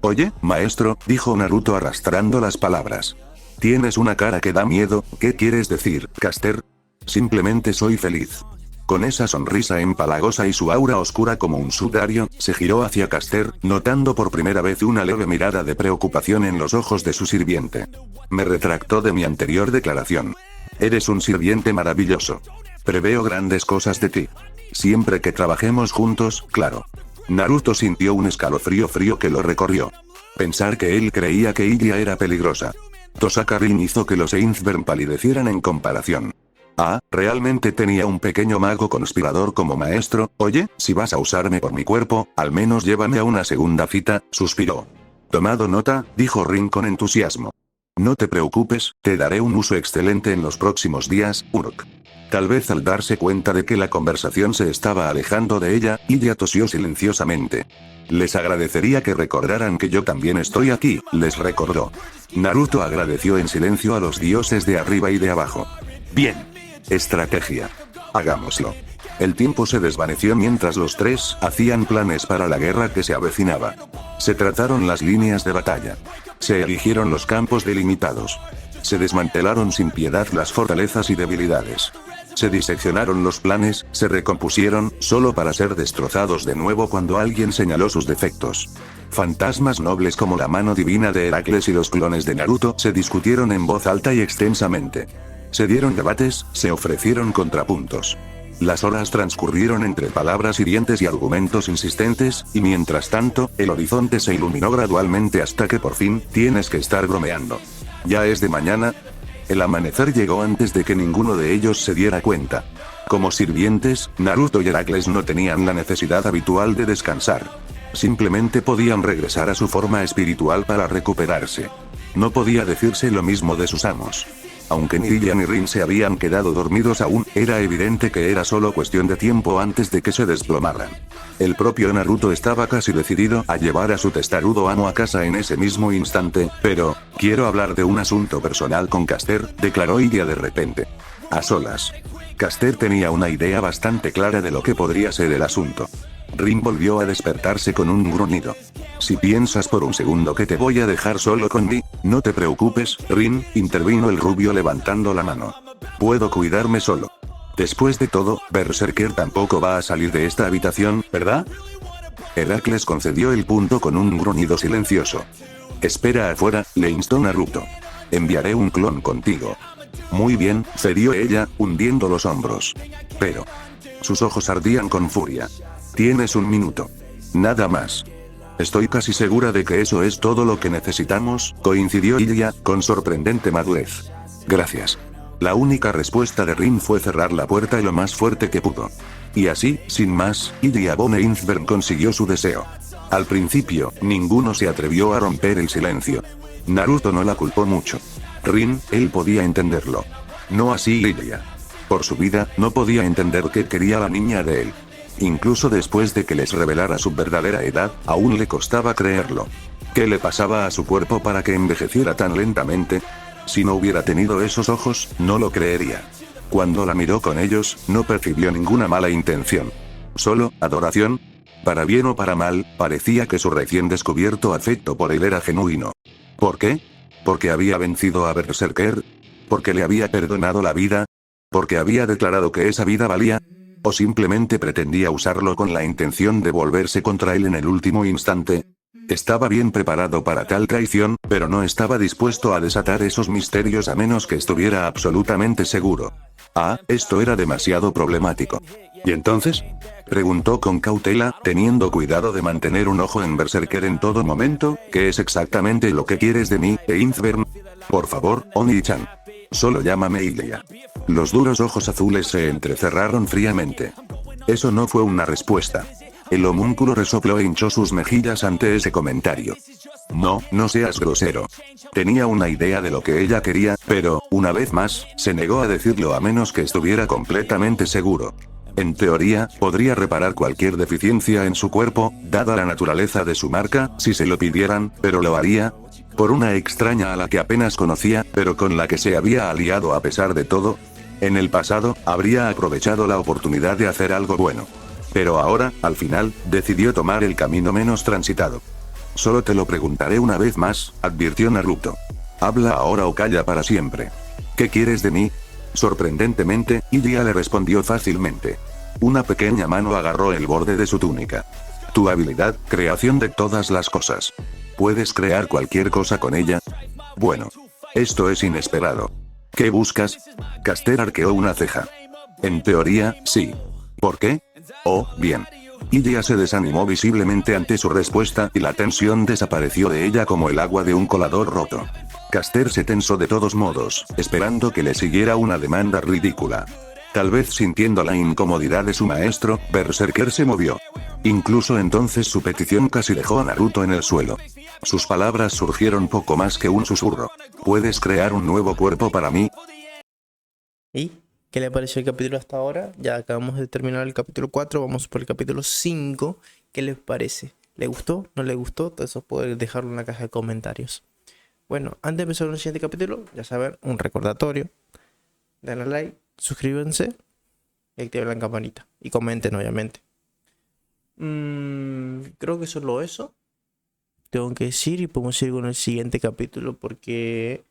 S2: Oye, maestro, dijo Naruto arrastrando las palabras. Tienes una cara que da miedo, ¿qué quieres decir, Caster? Simplemente soy feliz. Con esa sonrisa empalagosa y su aura oscura como un sudario, se giró hacia Caster, notando por primera vez una leve mirada de preocupación en los ojos de su sirviente. Me retractó de mi anterior declaración. Eres un sirviente maravilloso. Preveo grandes cosas de ti. Siempre que trabajemos juntos, claro. Naruto sintió un escalofrío frío que lo recorrió. Pensar que él creía que Ilia era peligrosa. Tosaka Rin hizo que los Ainsburn palidecieran en comparación. Ah, realmente tenía un pequeño mago conspirador como maestro. Oye, si vas a usarme por mi cuerpo, al menos llévame a una segunda cita, suspiró. Tomado nota, dijo Rin con entusiasmo. No te preocupes, te daré un uso excelente en los próximos días, Uruk. Tal vez al darse cuenta de que la conversación se estaba alejando de ella, Ilia tosió silenciosamente. Les agradecería que recordaran que yo también estoy aquí, les recordó. Naruto agradeció en silencio a los dioses de arriba y de abajo. Bien. Estrategia. Hagámoslo. El tiempo se desvaneció mientras los tres hacían planes para la guerra que se avecinaba. Se trazaron las líneas de batalla. Se erigieron los campos delimitados. Se desmantelaron sin piedad las fortalezas y debilidades. Se diseccionaron los planes, se recompusieron, solo para ser destrozados de nuevo cuando alguien señaló sus defectos. Fantasmas nobles como la mano divina de Heracles y los clones de Naruto se discutieron en voz alta y extensamente. Se dieron debates, se ofrecieron contrapuntos. Las horas transcurrieron entre palabras hirientes y argumentos insistentes, y mientras tanto, el horizonte se iluminó gradualmente hasta que por fin, tienes que estar bromeando. ¿Ya es de mañana? El amanecer llegó antes de que ninguno de ellos se diera cuenta. Como sirvientes, Naruto y Heracles no tenían la necesidad habitual de descansar. Simplemente podían regresar a su forma espiritual para recuperarse. No podía decirse lo mismo de sus amos. Aunque ni Ilia ni Rin se habían quedado dormidos aún, era evidente que era solo cuestión de tiempo antes de que se desplomaran. El propio Naruto estaba casi decidido a llevar a su testarudo amo a casa en ese mismo instante, pero, quiero hablar de un asunto personal con Caster, declaró Ilia de repente. A solas. Caster tenía una idea bastante clara de lo que podría ser el asunto. Rin volvió a despertarse con un gruñido. Si piensas por un segundo que te voy a dejar solo con mí, no te preocupes, Rin, intervino el rubio levantando la mano. Puedo cuidarme solo. Después de todo, Berserker tampoco va a salir de esta habitación, ¿verdad? Heracles concedió el punto con un gruñido silencioso. Espera afuera, le instó Naruto. Enviaré un clon contigo. Muy bien, cedió ella, hundiendo los hombros. Pero... sus ojos ardían con furia. Tienes un minuto. Nada más. Estoy casi segura de que eso es todo lo que necesitamos, coincidió Ilia, con sorprendente madurez. Gracias. La única respuesta de Rin fue cerrar la puerta lo más fuerte que pudo. Y así, sin más, Ilia von Einsberg consiguió su deseo. Al principio, ninguno se atrevió a romper el silencio. Naruto no la culpó mucho. Rin, él podía entenderlo. No así Ilia. Por su vida, no podía entender qué quería la niña de él. Incluso después de que les revelara su verdadera edad, aún le costaba creerlo. ¿Qué le pasaba a su cuerpo para que envejeciera tan lentamente? Si no hubiera tenido esos ojos, no lo creería. Cuando la miró con ellos, no percibió ninguna mala intención. Solo, adoración. Para bien o para mal, parecía que su recién descubierto afecto por él era genuino. ¿Por qué? ¿Porque había vencido a Berserker? ¿Porque le había perdonado la vida? ¿Porque había declarado que esa vida valía? ¿O simplemente pretendía usarlo con la intención de volverse contra él en el último instante? Estaba bien preparado para tal traición, pero no estaba dispuesto a desatar esos misterios a menos que estuviera absolutamente seguro. Ah, esto era demasiado problemático. ¿Y entonces? Preguntó con cautela, teniendo cuidado de mantener un ojo en Berserker en todo momento. ¿Qué es exactamente lo que quieres de mí, Einsberg? Por favor, Oni-chan. Solo llámame Ilia. Los duros ojos azules se entrecerraron fríamente. Eso no fue una respuesta. El homúnculo resopló e hinchó sus mejillas ante ese comentario. No, no seas grosero. Tenía una idea de lo que ella quería, pero, una vez más, se negó a decirlo a menos que estuviera completamente seguro. En teoría, podría reparar cualquier deficiencia en su cuerpo, dada la naturaleza de su marca, si se lo pidieran, pero lo haría por una extraña a la que apenas conocía, pero con la que se había aliado a pesar de todo. En el pasado, habría aprovechado la oportunidad de hacer algo bueno. Pero ahora, al final, decidió tomar el camino menos transitado. Solo te lo preguntaré una vez más, advirtió Naruto. Habla ahora o calla para siempre. ¿Qué quieres de mí? Sorprendentemente, Ilia le respondió fácilmente. Una pequeña mano agarró el borde de su túnica. Tu habilidad, creación de todas las cosas. ¿Puedes crear cualquier cosa con ella? Bueno. Esto es inesperado. ¿Qué buscas? Caster arqueó una ceja. En teoría, sí. ¿Por qué? Oh, bien. Ilia se desanimó visiblemente ante su respuesta y la tensión desapareció de ella como el agua de un colador roto. Caster se tensó de todos modos, esperando que le siguiera una demanda ridícula. Tal vez sintiendo la incomodidad de su maestro, Berserker se movió. Incluso entonces su petición casi dejó a Naruto en el suelo. Sus palabras surgieron poco más que un susurro. ¿Puedes crear un nuevo cuerpo para mí?
S1: ¿Y qué le pareció el capítulo hasta ahora? Ya acabamos de terminar el capítulo 4, vamos por el capítulo 5. ¿Qué les parece? ¿Le gustó? ¿No le gustó? Todo eso pueden dejarlo en la caja de comentarios. Bueno, antes de empezar con el siguiente capítulo, ya saben, un recordatorio. Denle a like, suscríbanse y activen la campanita. Y comenten, obviamente. Creo que solo eso tengo que decir y podemos ir con el siguiente capítulo porque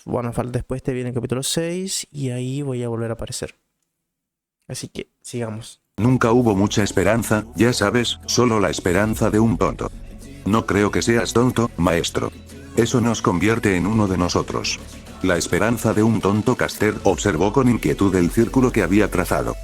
S1: bueno, falta después viene el capítulo 6 y ahí voy a volver a aparecer. Así que sigamos.
S2: Nunca hubo mucha esperanza, ya sabes, solo la esperanza de un tonto. No creo que seas tonto, maestro. Eso nos convierte en uno de nosotros. La esperanza de un tonto, Caster observó con inquietud el círculo que había trazado.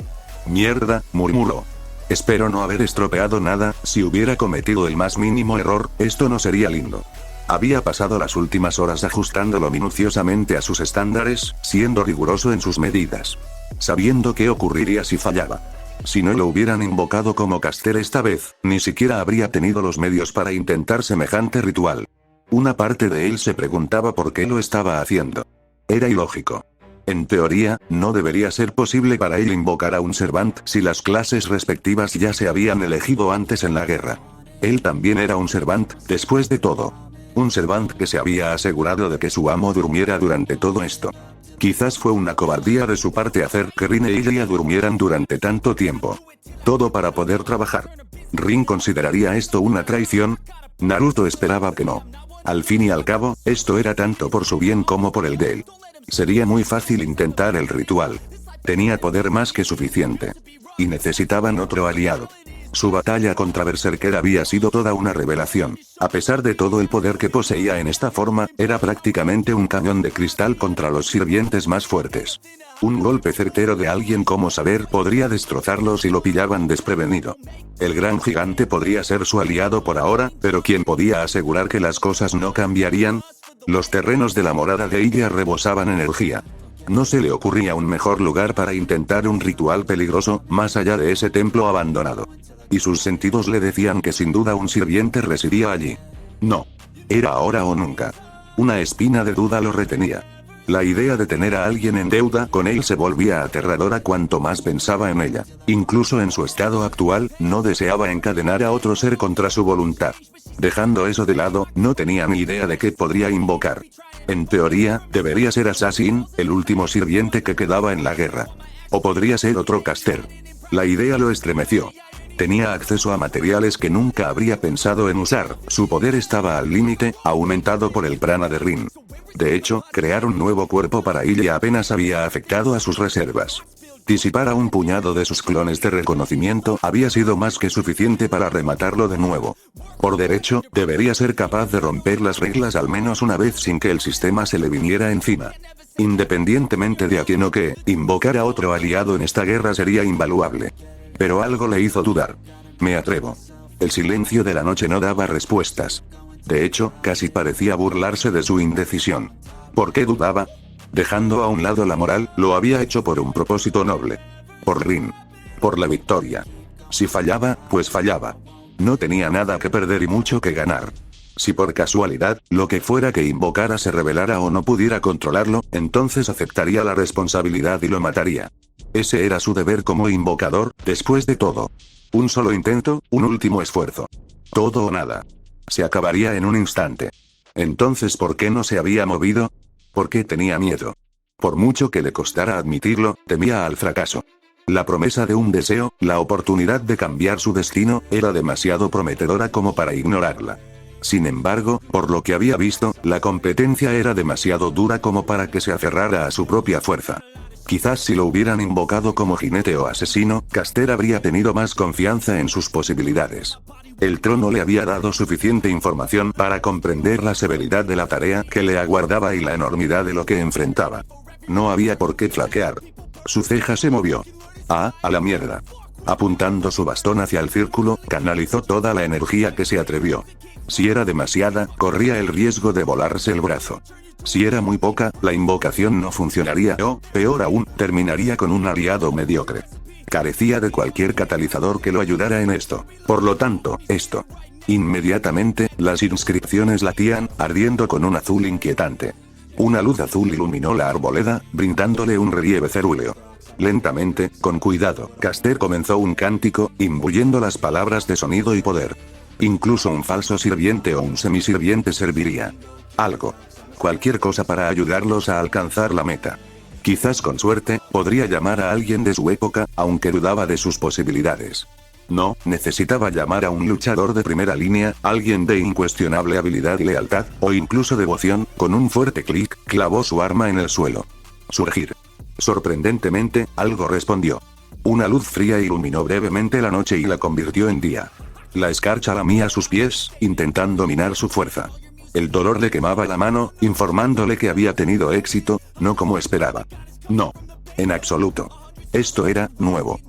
S2: Mierda, murmuró. Espero no haber estropeado nada. Si hubiera cometido el más mínimo error, esto no sería lindo. Había pasado las últimas horas ajustándolo minuciosamente a sus estándares, siendo riguroso en sus medidas. Sabiendo qué ocurriría si fallaba. Si no lo hubieran invocado como Caster esta vez, ni siquiera habría tenido los medios para intentar semejante ritual. Una parte de él se preguntaba por qué lo estaba haciendo. Era ilógico. En teoría, no debería ser posible para él invocar a un Servant si las clases respectivas ya se habían elegido antes en la guerra. Él también era un Servant, después de todo. Un Servant que se había asegurado de que su amo durmiera durante todo esto. Quizás fue una cobardía de su parte hacer que Rin e Ilia durmieran durante tanto tiempo. Todo para poder trabajar. ¿Rin consideraría esto una traición? Naruto esperaba que no. Al fin y al cabo, esto era tanto por su bien como por el de él. Sería muy fácil intentar el ritual. Tenía poder más que suficiente. Y necesitaban otro aliado. Su batalla contra Berserker había sido toda una revelación. A pesar de todo el poder que poseía en esta forma, era prácticamente un cañón de cristal contra los sirvientes más fuertes. Un golpe certero de alguien como Saber podría destrozarlo si lo pillaban desprevenido. El gran gigante podría ser su aliado por ahora, pero ¿quién podía asegurar que las cosas no cambiarían? Los terrenos de la morada de Ilia rebosaban energía. No se le ocurría un mejor lugar para intentar un ritual peligroso, más allá de ese templo abandonado. Y sus sentidos le decían que sin duda un sirviente residía allí. No. Era ahora o nunca. Una espina de duda lo retenía. La idea de tener a alguien en deuda con él se volvía aterradora cuanto más pensaba en ella. Incluso en su estado actual, no deseaba encadenar a otro ser contra su voluntad. Dejando eso de lado, no tenía ni idea de qué podría invocar. En teoría, debería ser Assassin, el último sirviente que quedaba en la guerra. O podría ser otro caster. La idea lo estremeció. Tenía acceso a materiales que nunca habría pensado en usar, su poder estaba al límite, aumentado por el prana de Rin. De hecho, crear un nuevo cuerpo para Ilia apenas había afectado a sus reservas. Disipar a un puñado de sus clones de reconocimiento había sido más que suficiente para rematarlo de nuevo. Por derecho, debería ser capaz de romper las reglas al menos una vez sin que el sistema se le viniera encima. Independientemente de a quién o qué, invocar a otro aliado en esta guerra sería invaluable. Pero algo le hizo dudar. Me atrevo. El silencio de la noche no daba respuestas. De hecho, casi parecía burlarse de su indecisión. ¿Por qué dudaba? Dejando a un lado la moral, lo había hecho por un propósito noble. Por Rin. Por la victoria. Si fallaba, pues fallaba. No tenía nada que perder y mucho que ganar. Si por casualidad, lo que fuera que invocara se revelara o no pudiera controlarlo, entonces aceptaría la responsabilidad y lo mataría. Ese era su deber como invocador, después de todo. Un solo intento, un último esfuerzo. Todo o nada. Se acabaría en un instante. Entonces, ¿por qué no se había movido? ¿Por qué tenía miedo? Por mucho que le costara admitirlo, temía al fracaso. La promesa de un deseo, la oportunidad de cambiar su destino, era demasiado prometedora como para ignorarla. Sin embargo, por lo que había visto, la competencia era demasiado dura como para que se aferrara a su propia fuerza. Quizás si lo hubieran invocado como jinete o asesino, Caster habría tenido más confianza en sus posibilidades. El trono le había dado suficiente información para comprender la severidad de la tarea que le aguardaba y la enormidad de lo que enfrentaba. No había por qué flaquear. Su ceja se movió. Ah, a la mierda. Apuntando su bastón hacia el círculo, canalizó toda la energía que se atrevió. Si era demasiada, corría el riesgo de volarse el brazo. Si era muy poca, la invocación no funcionaría o, peor aún, terminaría con un aliado mediocre. Carecía de cualquier catalizador que lo ayudara en esto. Por lo tanto, esto. Inmediatamente, las inscripciones latían, ardiendo con un azul inquietante. Una luz azul iluminó la arboleda, brindándole un relieve cerúleo. Lentamente, con cuidado, Caster comenzó un cántico, imbuyendo las palabras de sonido y poder. Incluso un falso sirviente o un semisirviente serviría. Algo. Cualquier cosa para ayudarlos a alcanzar la meta. Quizás con suerte, podría llamar a alguien de su época, aunque dudaba de sus posibilidades. No, necesitaba llamar a un luchador de primera línea, alguien de incuestionable habilidad y lealtad, o incluso devoción. Con un fuerte clic, clavó su arma en el suelo. Surgir. Sorprendentemente, algo respondió. Una luz fría iluminó brevemente la noche y la convirtió en día. La escarcha lamía sus pies, intentando minar su fuerza. El dolor le quemaba la mano, informándole que había tenido éxito, no como esperaba. No. En absoluto. Esto era nuevo.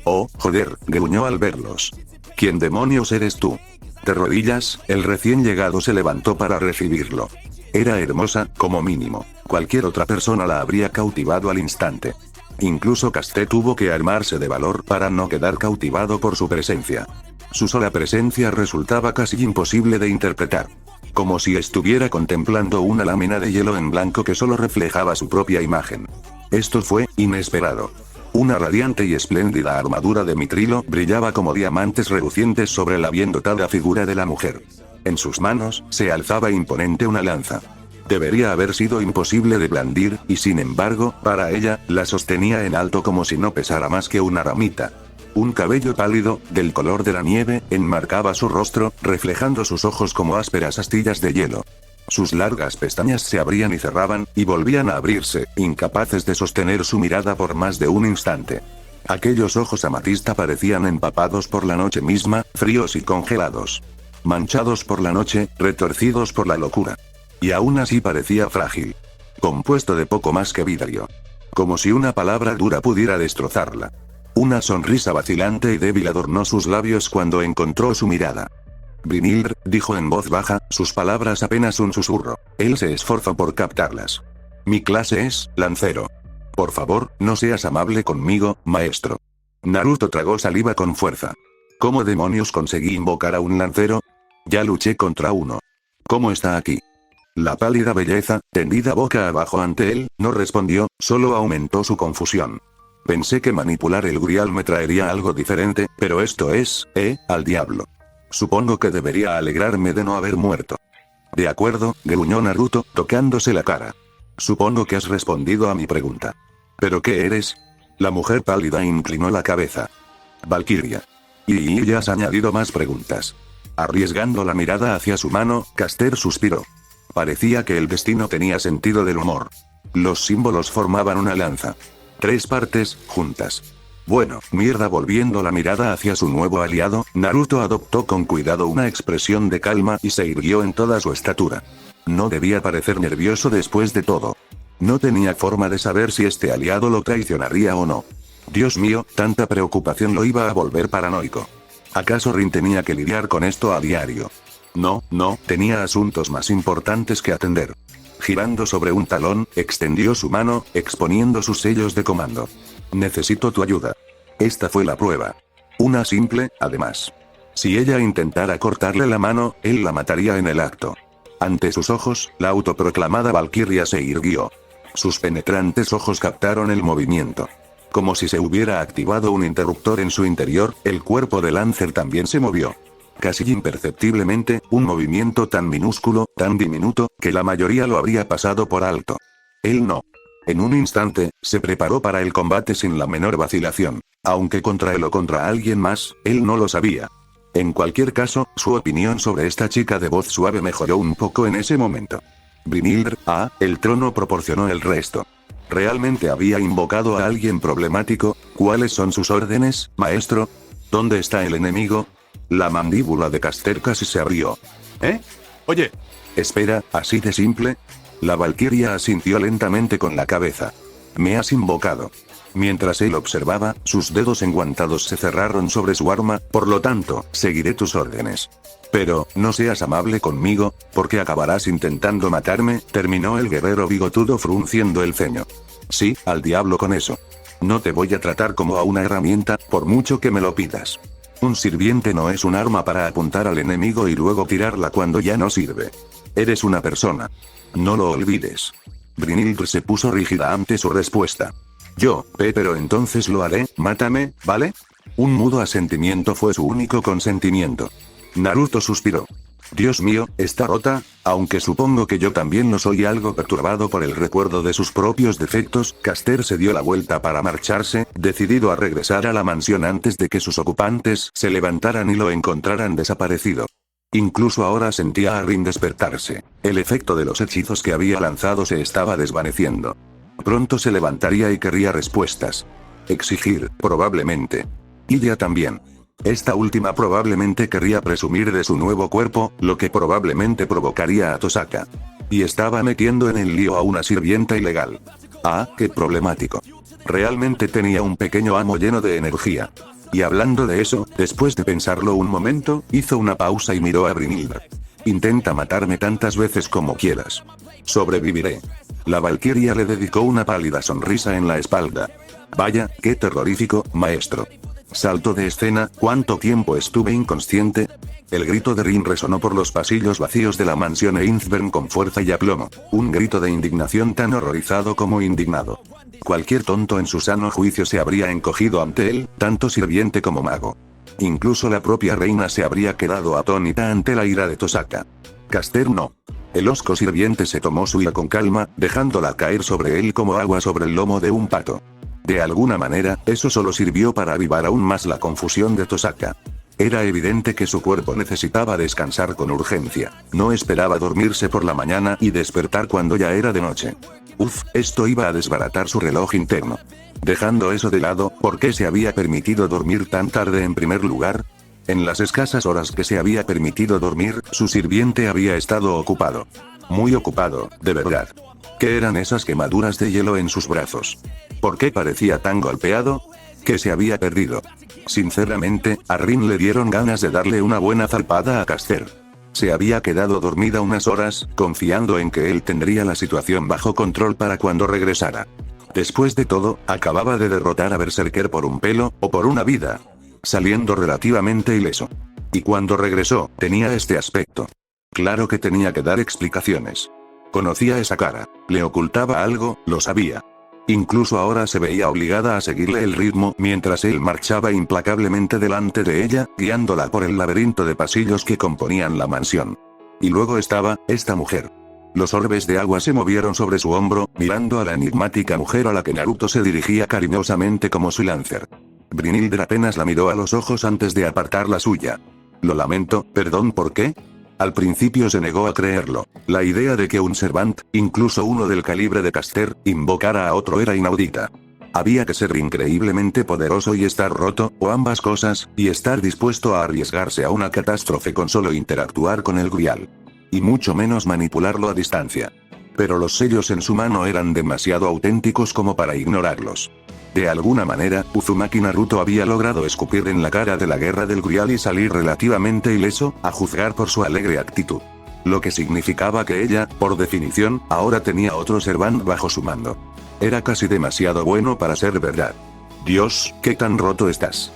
S2: Oh, joder, gruñó al verlos. ¿Quién demonios eres tú? De rodillas, el recién llegado se levantó para recibirlo. Era hermosa, como mínimo. Cualquier otra persona la habría cautivado al instante. Incluso Caster tuvo que armarse de valor para no quedar cautivado por su presencia. Su sola presencia resultaba casi imposible de interpretar. como si estuviera contemplando una lámina de hielo en blanco que solo reflejaba su propia imagen. Esto fue inesperado. Una radiante y espléndida armadura de mitrilo brillaba como diamantes relucientes sobre la bien dotada figura de la mujer. En sus manos se alzaba imponente una lanza. Debería haber sido imposible de blandir, y sin embargo, para ella, la sostenía en alto como si no pesara más que una ramita. Un cabello pálido, del color de la nieve, enmarcaba su rostro, reflejando sus ojos como ásperas astillas de hielo. Sus largas pestañas se abrían y cerraban, y volvían a abrirse, incapaces de sostener su mirada por más de un instante. Aquellos ojos amatista parecían empapados por la noche misma, fríos y congelados. Manchados por la noche, retorcidos por la locura. Y aún así parecía frágil. Compuesto de poco más que vidrio. Como si una palabra dura pudiera destrozarla. Una sonrisa vacilante y débil adornó sus labios cuando encontró su mirada. Brynhildr, dijo en voz baja, sus palabras apenas un susurro. Él se esforzó por captarlas. Mi clase es, lancero. Por favor, no seas amable conmigo, maestro. Naruto tragó saliva con fuerza. ¿Cómo demonios conseguí invocar a un lancero? Ya luché contra uno. ¿Cómo está aquí? La pálida belleza, tendida boca abajo ante él, no respondió, solo aumentó su confusión. Pensé que manipular el grial me traería algo diferente, pero esto es, al diablo. Supongo que debería alegrarme de no haber muerto. De acuerdo, gruñó Naruto, tocándose la cara. Supongo que has respondido a mi pregunta. ¿Pero qué eres? La mujer pálida inclinó la cabeza. Valkyria. Y ya has añadido más preguntas. Arriesgando la mirada hacia su mano, Caster suspiró. Parecía que el destino tenía sentido del humor. Los símbolos formaban una lanza. 3 partes, juntas. Bueno, mierda. Volviendo la mirada hacia su nuevo aliado, Naruto adoptó con cuidado una expresión de calma y se irguió en toda su estatura. No debía parecer nervioso después de todo. No tenía forma de saber si este aliado lo traicionaría o no. Dios mío, tanta preocupación lo iba a volver paranoico. ¿Acaso Rin tenía que lidiar con esto a diario? No, tenía asuntos más importantes que atender. Girando sobre un talón, extendió su mano, exponiendo sus sellos de comando. Necesito tu ayuda. Esta fue la prueba. Una simple, además. Si ella intentara cortarle la mano, él la mataría en el acto. Ante sus ojos, la autoproclamada Valkyria se irguió. Sus penetrantes ojos captaron el movimiento. Como si se hubiera activado un interruptor en su interior, el cuerpo de Lancer también se movió. Casi imperceptiblemente, un movimiento tan minúsculo, tan diminuto, que la mayoría lo habría pasado por alto. Él no. En un instante, se preparó para el combate sin la menor vacilación. Aunque contra él o contra alguien más, él no lo sabía. En cualquier caso, su opinión sobre esta chica de voz suave mejoró un poco en ese momento. Brynhildr, el trono proporcionó el resto. ¿Realmente había invocado a alguien problemático? ¿Cuáles son sus órdenes, maestro? ¿Dónde está el enemigo? La mandíbula de Caster casi se abrió. Oye. Espera, ¿así de simple? La Valkyria asintió lentamente con la cabeza. Me has invocado. Mientras él observaba, sus dedos enguantados se cerraron sobre su arma, por lo tanto, seguiré tus órdenes. Pero, no seas amable conmigo, porque acabarás intentando matarme, terminó el guerrero bigotudo frunciendo el ceño. Sí, al diablo con eso. No te voy a tratar como a una herramienta, por mucho que me lo pidas. Un sirviente no es un arma para apuntar al enemigo y luego tirarla cuando ya no sirve. Eres una persona. No lo olvides. Brynhildr se puso rígida ante su respuesta. Pero entonces lo haré, mátame, ¿vale? Un mudo asentimiento fue su único consentimiento. Naruto suspiró. Dios mío, está rota, aunque supongo que yo también lo soy. Algo perturbado por el recuerdo de sus propios defectos, Caster se dio la vuelta para marcharse, decidido a regresar a la mansión antes de que sus ocupantes se levantaran y lo encontraran desaparecido. Incluso ahora sentía a Rin despertarse. El efecto de los hechizos que había lanzado se estaba desvaneciendo. Pronto se levantaría y querría respuestas. Exigir, probablemente. Ella también. Esta última probablemente querría presumir de su nuevo cuerpo, lo que probablemente provocaría a Tosaka. Y estaba metiendo en el lío a una sirvienta ilegal. Qué problemático. Realmente tenía un pequeño amo lleno de energía. Y hablando de eso, después de pensarlo un momento, hizo una pausa y miró a Brynhildr. Intenta matarme tantas veces como quieras. Sobreviviré. La Valkyria le dedicó una pálida sonrisa en la espalda. Vaya, qué terrorífico, maestro. Salto de escena, ¿cuánto tiempo estuve inconsciente? El grito de Rin resonó por los pasillos vacíos de la mansión Einsburn con fuerza y aplomo, un grito de indignación tan horrorizado como indignado. Cualquier tonto en su sano juicio se habría encogido ante él, tanto sirviente como mago. Incluso la propia reina se habría quedado atónita ante la ira de Tosaka. Caster no. El hosco sirviente se tomó su ira con calma, dejándola caer sobre él como agua sobre el lomo de un pato. De alguna manera, eso solo sirvió para avivar aún más la confusión de Tosaka. Era evidente que su cuerpo necesitaba descansar con urgencia. No esperaba dormirse por la mañana y despertar cuando ya era de noche. Esto iba a desbaratar su reloj interno. Dejando eso de lado, ¿por qué se había permitido dormir tan tarde en primer lugar? En las escasas horas que se había permitido dormir, su sirviente había estado ocupado. Muy ocupado, de verdad. ¿Qué eran esas quemaduras de hielo en sus brazos? ¿Por qué parecía tan golpeado? ¿Qué se había perdido? Sinceramente, a Rin le dieron ganas de darle una buena zarpada a Caster. Se había quedado dormida unas horas, confiando en que él tendría la situación bajo control para cuando regresara. Después de todo, acababa de derrotar a Berserker por un pelo, o por una vida. Saliendo relativamente ileso. Y cuando regresó, tenía este aspecto. Claro que tenía que dar explicaciones. Conocía esa cara. Le ocultaba algo, lo sabía. Incluso ahora se veía obligada a seguirle el ritmo mientras él marchaba implacablemente delante de ella, guiándola por el laberinto de pasillos que componían la mansión. Y luego estaba, esta mujer. Los orbes de agua se movieron sobre su hombro, mirando a la enigmática mujer a la que Naruto se dirigía cariñosamente como su Lancer. Brynhilde apenas la miró a los ojos antes de apartar la suya. Lo lamento, perdón, ¿por qué? Al principio se negó a creerlo. La idea de que un Servant, incluso uno del calibre de Caster, invocara a otro era inaudita. Había que ser increíblemente poderoso y estar roto, o ambas cosas, y estar dispuesto a arriesgarse a una catástrofe con solo interactuar con el Grial. Y mucho menos manipularlo a distancia. Pero los sellos en su mano eran demasiado auténticos como para ignorarlos. De alguna manera, Uzumaki Naruto había logrado escupir en la cara de la guerra del Grial y salir relativamente ileso, a juzgar por su alegre actitud. Lo que significaba que ella, por definición, ahora tenía otro Servant bajo su mando. Era casi demasiado bueno para ser verdad. Dios, ¿qué tan roto estás?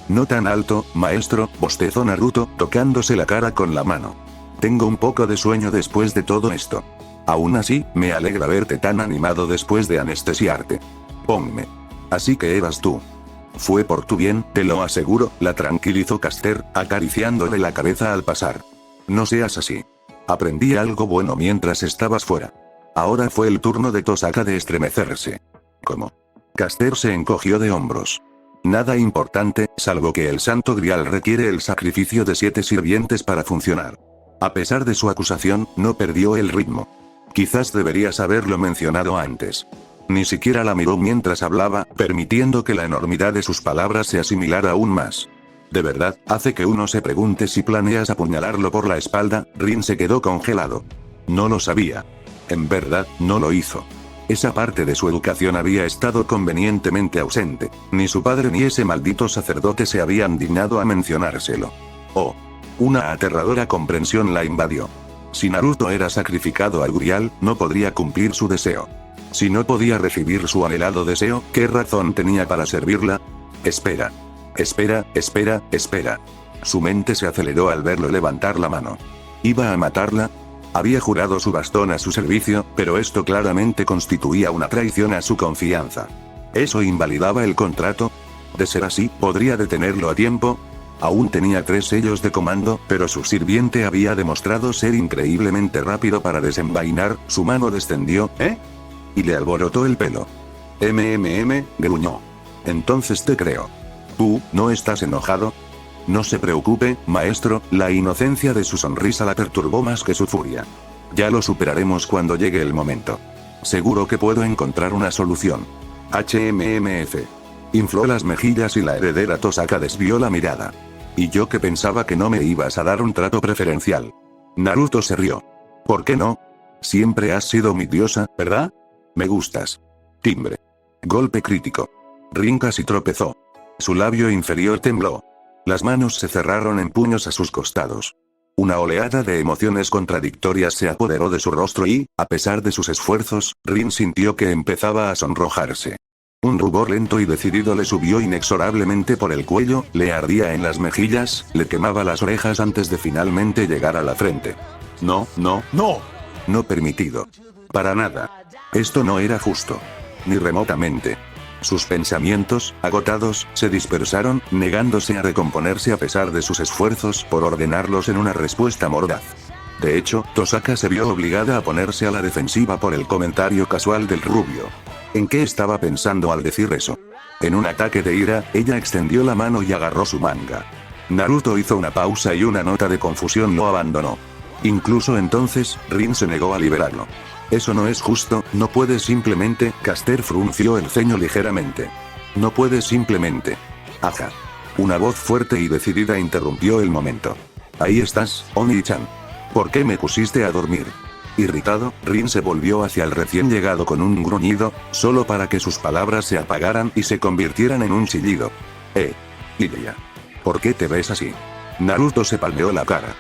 S2: No tan alto, maestro, bostezó Naruto, tocándose la cara con la mano. Tengo un poco de sueño después de todo esto. Aún así, me alegra verte tan animado después de anestesiarte. Ponme. Así que eras tú. Fue por tu bien, te lo aseguro, la tranquilizó Caster, acariciándole la cabeza al pasar. No seas así. Aprendí algo bueno mientras estabas fuera. Ahora fue el turno de Tosaka de estremecerse. ¿Cómo? Caster se encogió de hombros. Nada importante, salvo que el Santo Grial requiere el sacrificio de 7 sirvientes para funcionar. A pesar de su acusación, no perdió el ritmo. Quizás deberías haberlo mencionado antes. Ni siquiera la miró mientras hablaba, permitiendo que la enormidad de sus palabras se asimilara aún más. De verdad, hace que uno se pregunte si planeas apuñalarlo por la espalda. Rin se quedó congelado. No lo sabía. En verdad, no lo hizo. Esa parte de su educación había estado convenientemente ausente. Ni su padre ni ese maldito sacerdote se habían dignado a mencionárselo. Oh. Una aterradora comprensión la invadió. Si Naruto era sacrificado al Grial, no podría cumplir su deseo. Si no podía recibir su anhelado deseo, ¿qué razón tenía para servirla? Espera. Espera. Su mente se aceleró al verlo levantar la mano. ¿Iba a matarla? Había jurado su bastón a su servicio, pero esto claramente constituía una traición a su confianza. ¿Eso invalidaba el contrato? De ser así, ¿podría detenerlo a tiempo? Aún tenía 3 sellos de comando, pero su sirviente había demostrado ser increíblemente rápido para desenvainar. Su mano descendió, y le alborotó el pelo. Gruñó. Entonces te creo. ¿Tú, no estás enojado? No se preocupe, maestro, la inocencia de su sonrisa la perturbó más que su furia. Ya lo superaremos cuando llegue el momento. Seguro que puedo encontrar una solución. HMMF. Infló las mejillas y la heredera Tosaka desvió la mirada. Y yo que pensaba que no me ibas a dar un trato preferencial. Naruto se rió. ¿Por qué no? Siempre has sido mi diosa, ¿verdad? Me gustas. Timbre. Golpe crítico. Rin casi tropezó. Su labio inferior tembló. Las manos se cerraron en puños a sus costados. Una oleada de emociones contradictorias se apoderó de su rostro y, a pesar de sus esfuerzos, Rin sintió que empezaba a sonrojarse. Un rubor lento y decidido le subió inexorablemente por el cuello, le ardía en las mejillas, le quemaba las orejas antes de finalmente llegar a la frente. No, no, no. No permitido. Para nada. Esto no era justo. Ni remotamente. Sus pensamientos, agotados, se dispersaron, negándose a recomponerse a pesar de sus esfuerzos por ordenarlos en una respuesta mordaz. De hecho, Tosaka se vio obligada a ponerse a la defensiva por el comentario casual del rubio. ¿En qué estaba pensando al decir eso? En un ataque de ira, ella extendió la mano y agarró su manga. Naruto hizo una pausa y una nota de confusión lo abandonó. Incluso entonces, Rin se negó a liberarlo. Eso no es justo, no puedes simplemente, Caster frunció el ceño ligeramente. No puedes simplemente. Ajá. Una voz fuerte y decidida interrumpió el momento. Ahí estás, Oni-chan. ¿Por qué me pusiste a dormir? Irritado, Rin se volvió hacia el recién llegado con un gruñido, solo para que sus palabras se apagaran y se convirtieran en un chillido. Ilia. ¿Por qué te ves así? Naruto se palmeó la cara.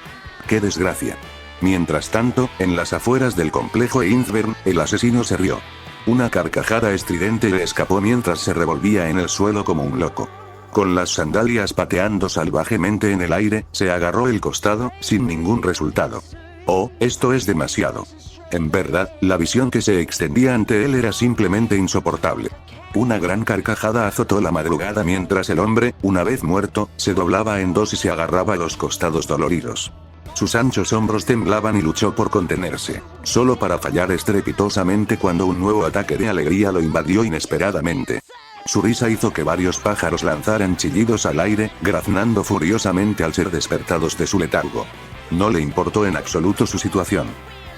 S2: ¡Qué desgracia! Mientras tanto, en las afueras del complejo Innsbern, el asesino se rió. Una carcajada estridente le escapó mientras se revolvía en el suelo como un loco. Con las sandalias pateando salvajemente en el aire, se agarró el costado, sin ningún resultado. Oh, esto es demasiado. En verdad, la visión que se extendía ante él era simplemente insoportable. Una gran carcajada azotó la madrugada mientras el hombre, una vez muerto, se doblaba en dos y se agarraba a los costados doloridos. Sus anchos hombros temblaban y luchó por contenerse, solo para fallar estrepitosamente cuando un nuevo ataque de alegría lo invadió inesperadamente. Su risa hizo que varios pájaros lanzaran chillidos al aire, graznando furiosamente al ser despertados de su letargo. No le importó en absoluto su situación.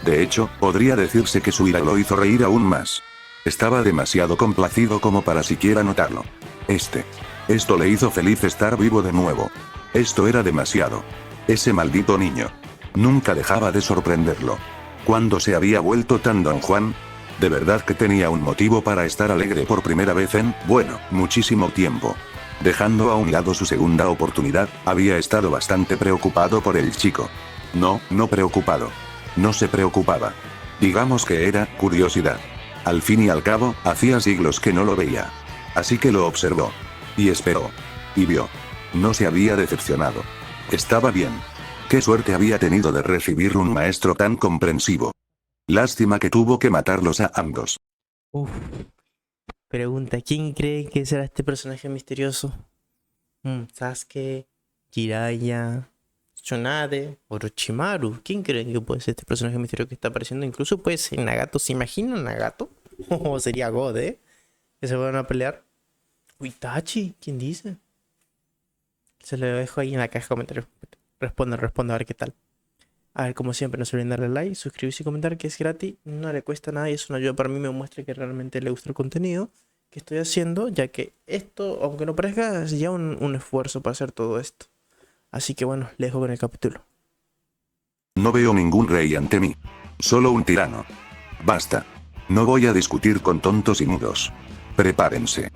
S2: De hecho, podría decirse que su ira lo hizo reír aún más. Estaba demasiado complacido como para siquiera notarlo. Esto le hizo feliz estar vivo de nuevo. Esto era demasiado. Ese maldito niño. Nunca dejaba de sorprenderlo. ¿Cuándo se había vuelto tan Don Juan? De verdad que tenía un motivo para estar alegre por primera vez en, bueno, muchísimo tiempo. Dejando a un lado su segunda oportunidad, había estado bastante preocupado por el chico. No preocupado. No se preocupaba. Digamos que era curiosidad. Al fin y al cabo, hacía siglos que no lo veía. Así que lo observó. Y esperó. Y vio. No se había decepcionado. Estaba bien. Qué suerte había tenido de recibir un maestro tan comprensivo. Lástima que tuvo que matarlos a ambos.
S1: Uf. Pregunta, ¿quién cree que será este personaje misterioso? Sasuke, Jiraiya, Tsunade, Orochimaru. ¿Quién cree que puede ser este personaje misterioso que está apareciendo? Incluso puede ser Nagato. ¿Se imaginan Nagato? O sería God, que se van a pelear. Itachi, ¿quién dice? Se lo dejo ahí en la caja de comentarios. Responde a ver qué tal. A ver, como siempre, no se olviden darle like, suscribirse y comentar, que es gratis, no le cuesta nada y es una ayuda para mí, me muestra que realmente le gusta el contenido que estoy haciendo, ya que esto, aunque no parezca, es ya un esfuerzo para hacer todo esto. Así que bueno, les dejo con el capítulo.
S2: No veo ningún rey ante mí. Solo un tirano. Basta. No voy a discutir con tontos y mudos. Prepárense.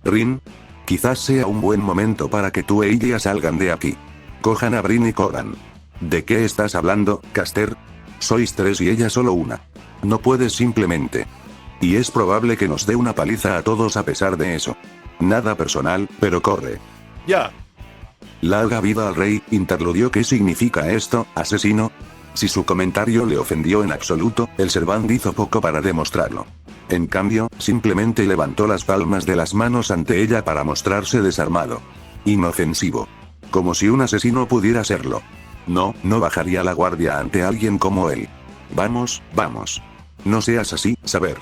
S2: Rin. Quizás sea un buen momento para que tú e ella salgan de aquí. Cojan a Brin y corran. ¿De qué estás hablando, Caster? Sois tres y ella solo una. No puedes simplemente. Y es probable que nos dé una paliza a todos a pesar de eso. Nada personal, pero corre.
S3: Ya.
S2: Larga vida al rey, interludió. ¿Qué significa esto, asesino? Si su comentario le ofendió en absoluto, el Servant hizo poco para demostrarlo. En cambio, simplemente levantó las palmas de las manos ante ella para mostrarse desarmado. Inofensivo. Como si un asesino pudiera serlo. No bajaría la guardia ante alguien como él. Vamos. No seas así, Saber.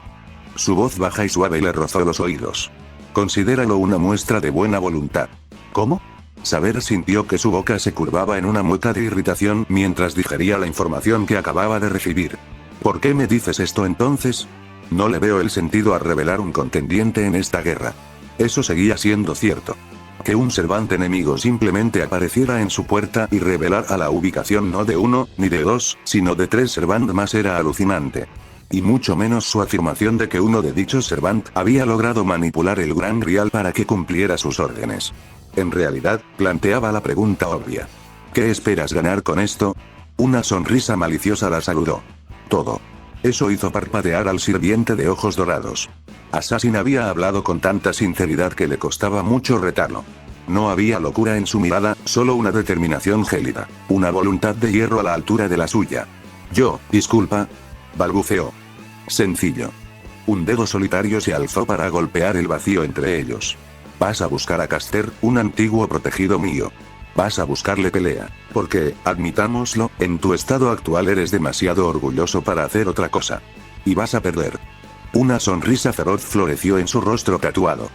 S2: Su voz baja y suave le rozó los oídos. Considéralo una muestra de buena voluntad. ¿Cómo? Saber sintió que su boca se curvaba en una mueca de irritación mientras digería la información que acababa de recibir. ¿Por qué me dices esto entonces? No le veo el sentido a revelar un contendiente en esta guerra. Eso seguía siendo cierto. Que un Servant enemigo simplemente apareciera en su puerta y revelara la ubicación no de uno, ni de dos, sino de tres Servant más era alucinante. Y mucho menos su afirmación de que uno de dichos Servant había logrado manipular el Gran Grial para que cumpliera sus órdenes. En realidad, planteaba la pregunta obvia. ¿Qué esperas ganar con esto? Una sonrisa maliciosa la saludó. Todo. Eso hizo parpadear al sirviente de ojos dorados. Assassin había hablado con tanta sinceridad que le costaba mucho retarlo. No había locura en su mirada, solo una determinación gélida. Una voluntad de hierro a la altura de la suya. Disculpa. Balbuceó. Sencillo. Un dedo solitario se alzó para golpear el vacío entre ellos. Vas a buscar a Caster, un antiguo protegido mío. Vas a buscarle pelea, porque, admitámoslo, en tu estado actual eres demasiado orgulloso para hacer otra cosa. Y vas a perder. Una sonrisa feroz floreció en su rostro tatuado.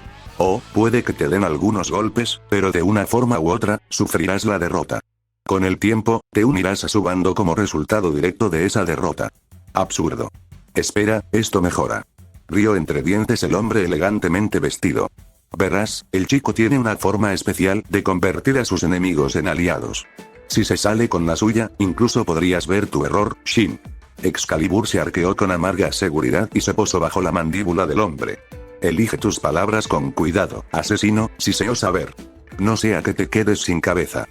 S2: Puede que te den algunos golpes, pero de una forma u otra, sufrirás la derrota. Con el tiempo, te unirás a su bando como resultado directo de esa derrota. Absurdo. Espera, esto mejora. Rió entre dientes el hombre elegantemente vestido. Verás, el chico tiene una forma especial de convertir a sus enemigos en aliados. Si se sale con la suya, incluso podrías ver tu error, Shin. Excalibur se arqueó con amarga seguridad y se posó bajo la mandíbula del hombre. Elige tus palabras con cuidado, asesino, si sé saber. No sea que te quedes sin cabeza.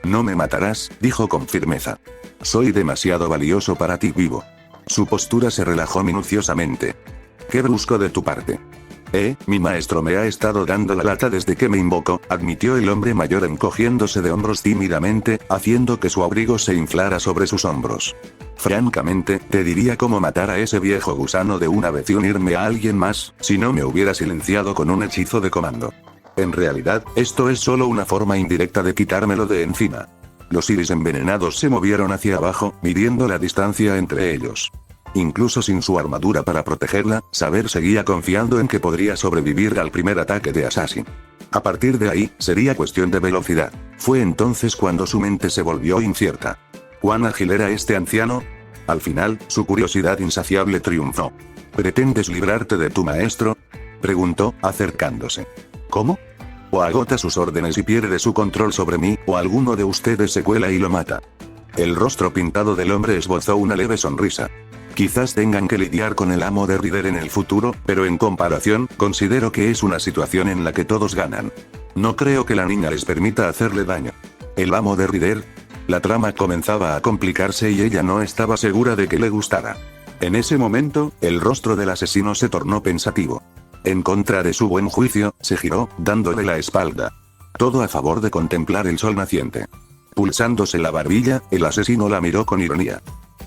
S2: No me matarás, dijo con firmeza. Soy demasiado valioso para ti vivo. Su postura se relajó minuciosamente. ¿Qué busco de tu parte? Mi maestro me ha estado dando la lata desde que me invocó, admitió el hombre mayor encogiéndose de hombros tímidamente, haciendo que su abrigo se inflara sobre sus hombros. Francamente, te diría cómo matar a ese viejo gusano de una vez y unirme a alguien más, si no me hubiera silenciado con un hechizo de comando. En realidad, esto es solo una forma indirecta de quitármelo de encima. Los iris envenenados se movieron hacia abajo, midiendo la distancia entre ellos. Incluso sin su armadura para protegerla, Saber seguía confiando en que podría sobrevivir al primer ataque de Assassin. A partir de ahí, sería cuestión de velocidad. Fue entonces cuando su mente se volvió incierta. ¿Cuán ágil era este anciano? Al final, su curiosidad insaciable triunfó. ¿Pretendes librarte de tu maestro?, preguntó, acercándose. ¿Cómo? O agota sus órdenes y pierde su control sobre mí, o alguno de ustedes se cuela y lo mata. El rostro pintado del hombre esbozó una leve sonrisa. Quizás tengan que lidiar con el amo de Rider en el futuro, pero en comparación, considero que es una situación en la que todos ganan. No creo que la niña les permita hacerle daño. ¿El amo de Rider? La trama comenzaba a complicarse y ella no estaba segura de que le gustara. En ese momento, el rostro del asesino se tornó pensativo. En contra de su buen juicio, se giró, dándole la espalda. Todo a favor de contemplar el sol naciente. Pulsándose la barbilla, el asesino la miró con ironía.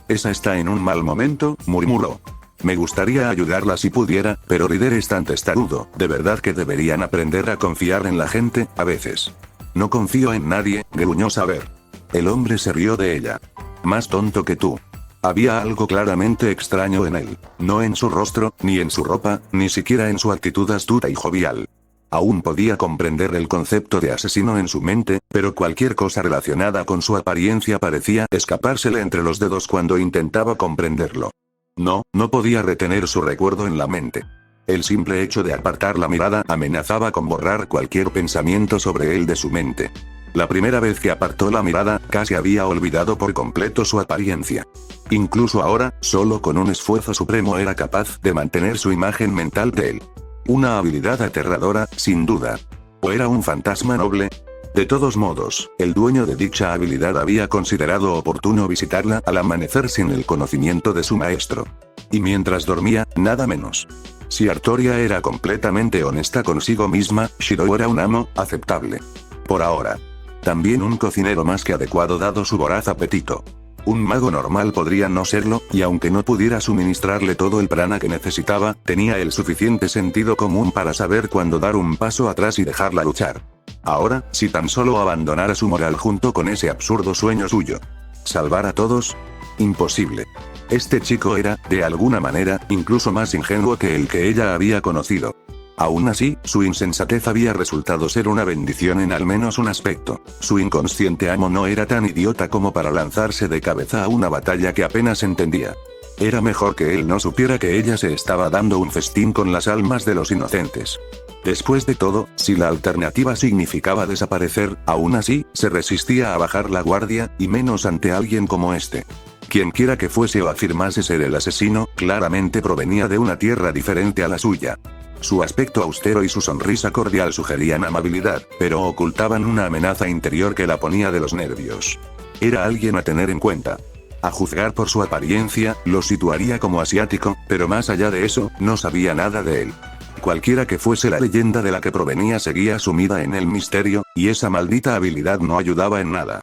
S2: Esa está en un mal momento, murmuró. Me gustaría ayudarla si pudiera, pero Rider es tan testarudo, de verdad que deberían aprender a confiar en la gente, a veces. No confío en nadie, gruñó Saber. El hombre se rió de ella. Más tonto que tú. Había algo claramente extraño en él, no en su rostro, ni en su ropa, ni siquiera en su actitud astuta y jovial. Aún podía comprender el concepto de asesino en su mente, pero cualquier cosa relacionada con su apariencia parecía escapársele entre los dedos cuando intentaba comprenderlo. No podía retener su recuerdo en la mente. El simple hecho de apartar la mirada amenazaba con borrar cualquier pensamiento sobre él de su mente. La primera vez que apartó la mirada, casi había olvidado por completo su apariencia. Incluso ahora, solo con un esfuerzo supremo era capaz de mantener su imagen mental de él. Una habilidad aterradora, sin duda. ¿O era un fantasma noble? De todos modos, el dueño de dicha habilidad había considerado oportuno visitarla al amanecer sin el conocimiento de su maestro. Y mientras dormía, nada menos. Si Artoria era completamente honesta consigo misma, Shiro era un amo aceptable. Por ahora. También un cocinero más que adecuado dado su voraz apetito. Un mago normal podría no serlo, y aunque no pudiera suministrarle todo el prana que necesitaba, tenía el suficiente sentido común para saber cuándo dar un paso atrás y dejarla luchar. Ahora, si tan solo abandonara su moral junto con ese absurdo sueño suyo. ¿Salvar a todos? Imposible. Este chico era, de alguna manera, incluso más ingenuo que el que ella había conocido. Aún así, su insensatez había resultado ser una bendición en al menos un aspecto. Su inconsciente amo no era tan idiota como para lanzarse de cabeza a una batalla que apenas entendía. Era mejor que él no supiera que ella se estaba dando un festín con las almas de los inocentes. Después de todo, si la alternativa significaba desaparecer, aún así, se resistía a bajar la guardia, y menos ante alguien como este. Quienquiera que fuese o afirmase ser el asesino, claramente provenía de una tierra diferente a la suya. Su aspecto austero y su sonrisa cordial sugerían amabilidad, pero ocultaban una amenaza interior que la ponía de los nervios. Era alguien a tener en cuenta. A juzgar por su apariencia, lo situaría como asiático, pero más allá de eso, no sabía nada de él. Cualquiera que fuese la leyenda de la que provenía seguía sumida en el misterio, y esa maldita habilidad no ayudaba en nada.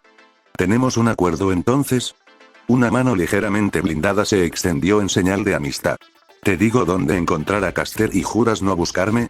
S2: ¿Tenemos un acuerdo entonces? Una mano ligeramente blindada se extendió en señal de amistad. Te digo dónde encontrar a Caster y juras no buscarme.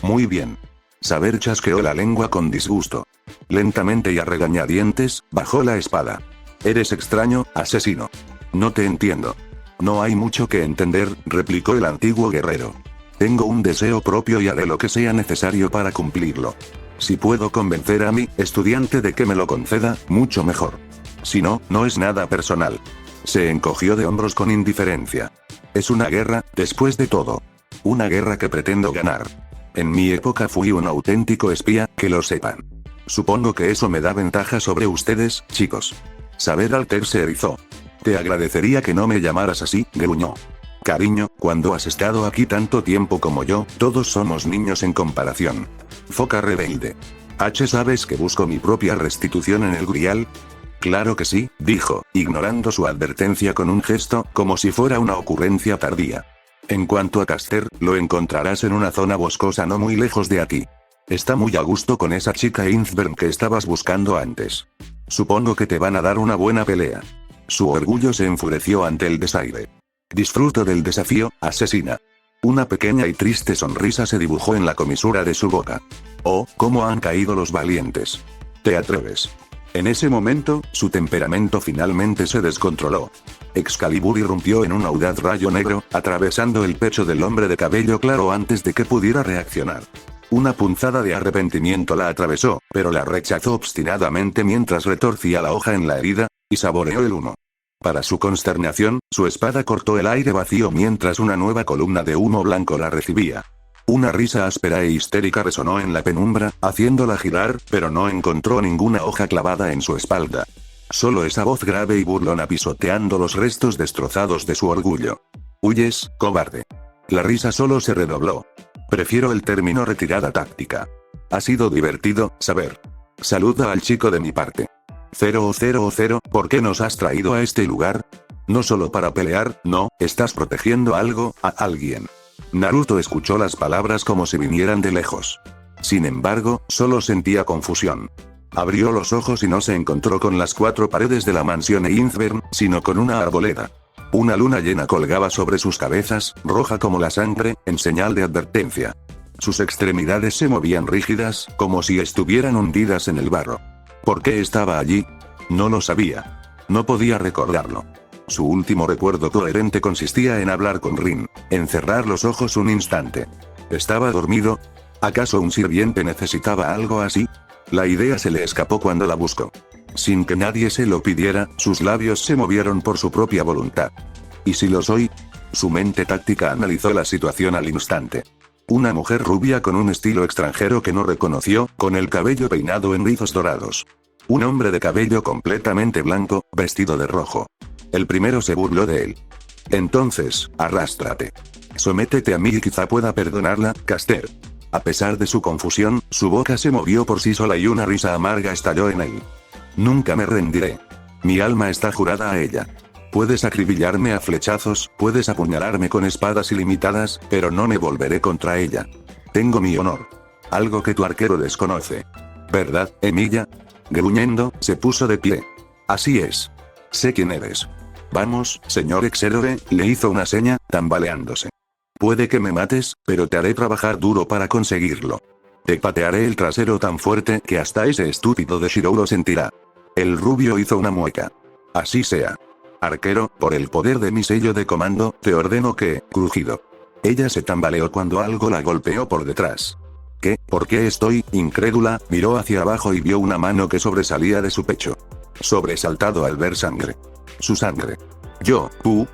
S2: Muy bien. Saber chasqueó la lengua con disgusto. Lentamente y a regañadientes, bajó la espada. Eres extraño, asesino. No te entiendo. No hay mucho que entender, replicó el antiguo guerrero. Tengo un deseo propio y haré lo que sea necesario para cumplirlo. Si puedo convencer a mi estudiante de que me lo conceda, mucho mejor. Si no, no es nada personal. Se encogió de hombros con indiferencia. Es una guerra, después de todo. Una guerra que pretendo ganar. En mi época fui un auténtico espía, que lo sepan. Supongo que eso me da ventaja sobre ustedes, chicos. Saber Alter se erizó. Te agradecería que no me llamaras así, gruñó. Cariño, cuando has estado aquí tanto tiempo como yo, todos somos niños en comparación. Foca rebelde. ¿Sabes que busco mi propia restitución en el Grial? Claro que sí, dijo, ignorando su advertencia con un gesto, como si fuera una ocurrencia tardía. En cuanto a Caster, lo encontrarás en una zona boscosa no muy lejos de aquí. Está muy a gusto con esa chica Innsbern que estabas buscando antes. Supongo que te van a dar una buena pelea. Su orgullo se enfureció ante el desaire. Disfruto del desafío, asesina. Una pequeña y triste sonrisa se dibujó en la comisura de su boca. Oh, cómo han caído los valientes. ¿Te atreves? En ese momento, su temperamento finalmente se descontroló. Excalibur irrumpió en un audaz rayo negro, atravesando el pecho del hombre de cabello claro antes de que pudiera reaccionar. Una punzada de arrepentimiento la atravesó, pero la rechazó obstinadamente mientras retorcía la hoja en la herida, y saboreó el humo. Para su consternación, su espada cortó el aire vacío mientras una nueva columna de humo blanco la recibía. Una risa áspera e histérica resonó en la penumbra, haciéndola girar, pero no encontró ninguna hoja clavada en su espalda. Solo esa voz grave y burlona pisoteando los restos destrozados de su orgullo. «Huyes, cobarde». La risa solo se redobló. Prefiero el término retirada táctica. Ha sido divertido, saber. Saluda al chico de mi parte. 000, ¿por qué nos has traído a este lugar? No solo para pelear, no, estás protegiendo algo, a alguien. Naruto escuchó las palabras como si vinieran de lejos. Sin embargo, solo sentía confusión. Abrió los ojos y no se encontró con las cuatro paredes de la mansión Innsbern, sino con una arboleda. Una luna llena colgaba sobre sus cabezas, roja como la sangre, en señal de advertencia. Sus extremidades se movían rígidas, como si estuvieran hundidas en el barro. ¿Por qué estaba allí? No lo sabía. No podía recordarlo. Su último recuerdo coherente consistía en hablar con Rin, en cerrar los ojos un instante. ¿Estaba dormido? ¿Acaso un sirviente necesitaba algo así? La idea se le escapó cuando la buscó. Sin que nadie se lo pidiera, sus labios se movieron por su propia voluntad. ¿Y si lo soy? Su mente táctica analizó la situación al instante. Una mujer rubia con un estilo extranjero que no reconoció, con el cabello peinado en rizos dorados. Un hombre de cabello completamente blanco, vestido de rojo. El primero se burló de él. Entonces, arrástrate. Sométete a mí y quizá pueda perdonarla, Caster. A pesar de su confusión, su boca se movió por sí sola y una risa amarga estalló en él. Nunca me rendiré. Mi alma está jurada a ella. Puedes acribillarme a flechazos, puedes apuñalarme con espadas ilimitadas, pero no me volveré contra ella. Tengo mi honor. Algo que tu arquero desconoce. ¿Verdad, Emilia? Gruñendo, se puso de pie. Así es. Sé quién eres. Vamos, señor Xerobe, le hizo una seña, tambaleándose. Puede que me mates, pero te haré trabajar duro para conseguirlo. Te patearé el trasero tan fuerte que hasta ese estúpido de Shirou lo sentirá. El rubio hizo una mueca. Así sea. Arquero, por el poder de mi sello de comando, te ordeno que, crujido. Ella se tambaleó cuando algo la golpeó por detrás. ¿Qué? ¿Por qué estoy incrédula? Miró hacia abajo y vio una mano que sobresalía de su pecho. Sobresaltado al ver sangre. Su sangre.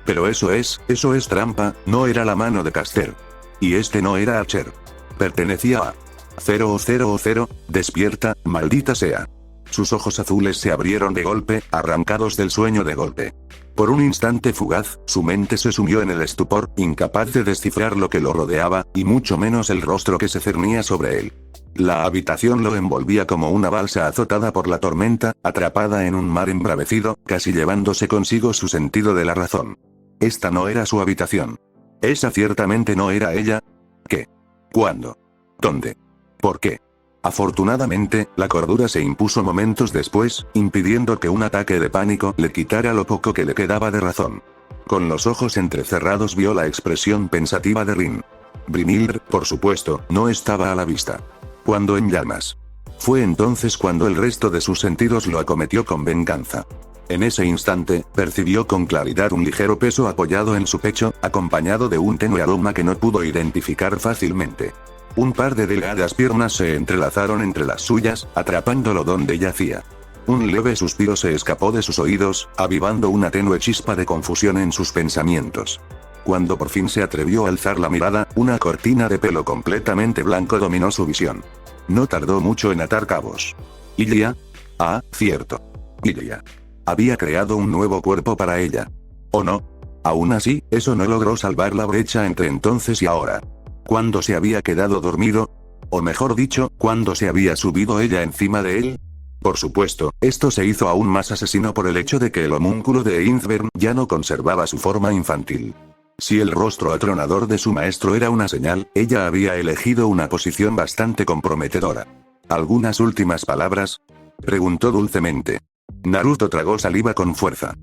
S2: Pero eso es trampa, no era la mano de Caster. Y este no era Archer. Pertenecía a 000, despierta, maldita sea. Sus ojos azules se abrieron de golpe, arrancados del sueño de golpe. Por un instante fugaz, su mente se sumió en el estupor, incapaz de descifrar lo que lo rodeaba, y mucho menos el rostro que se cernía sobre él. La habitación lo envolvía como una balsa azotada por la tormenta, atrapada en un mar embravecido, casi llevándose consigo su sentido de la razón. Esta no era su habitación. Esa ciertamente no era ella. ¿Qué? ¿Cuándo? ¿Dónde? ¿Por qué? Afortunadamente, la cordura se impuso momentos después, impidiendo que un ataque de pánico le quitara lo poco que le quedaba de razón. Con los ojos entrecerrados vio la expresión pensativa de Rin. Brynhildr, por supuesto, no estaba a la vista. Cuando en llamas. Fue entonces cuando el resto de sus sentidos lo acometió con venganza. En ese instante, percibió con claridad un ligero peso apoyado en su pecho, acompañado de un tenue aroma que no pudo identificar fácilmente. Un par de delgadas piernas se entrelazaron entre las suyas, atrapándolo donde yacía. Un leve suspiro se escapó de sus oídos, avivando una tenue chispa de confusión en sus pensamientos. Cuando por fin se atrevió a alzar la mirada, una cortina de pelo completamente blanco dominó su visión. No tardó mucho en atar cabos. ¿Ilia? Ah, cierto. Ilia. Había creado un nuevo cuerpo para ella. ¿O no? Aún así, eso no logró salvar la brecha entre entonces y ahora. ¿Cuándo se había quedado dormido? O mejor dicho, ¿cuándo se había subido ella encima de él? Por supuesto, esto se hizo aún más asesino por el hecho de que el homúnculo de Innsbern ya no conservaba su forma infantil. Si el rostro atronador de su maestro era una señal, ella había elegido una posición bastante comprometedora. ¿Algunas últimas palabras? Preguntó dulcemente. Naruto tragó saliva con fuerza.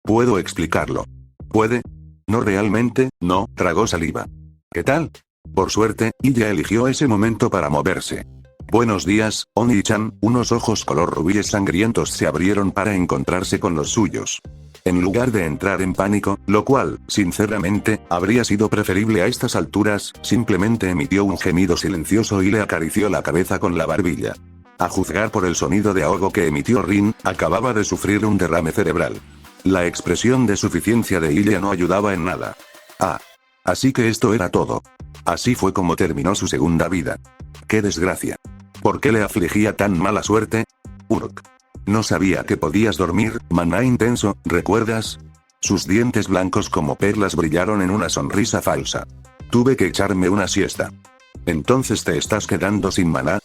S2: ¿Puedo explicarlo? ¿Puede? No realmente, no, tragó saliva. ¿Qué tal? Por suerte, ella eligió ese momento para moverse. Buenos días, Oni-chan. Unos ojos color rubíes sangrientos se abrieron para encontrarse con los suyos. En lugar de entrar en pánico, lo cual, sinceramente, habría sido preferible a estas alturas, simplemente emitió un gemido silencioso y le acarició la cabeza con la barbilla. A juzgar por el sonido de ahogo que emitió Rin, acababa de sufrir un derrame cerebral. La expresión de suficiencia de Ilia no ayudaba en nada. Ah. Así que esto era todo. Así fue como terminó su segunda vida. ¡Qué desgracia! ¿Por qué le afligía tan mala suerte? Uruk. No sabía que podías dormir, maná intenso, ¿recuerdas? Sus dientes blancos como perlas brillaron en una sonrisa falsa. Tuve que echarme una siesta. ¿Entonces te estás quedando sin maná?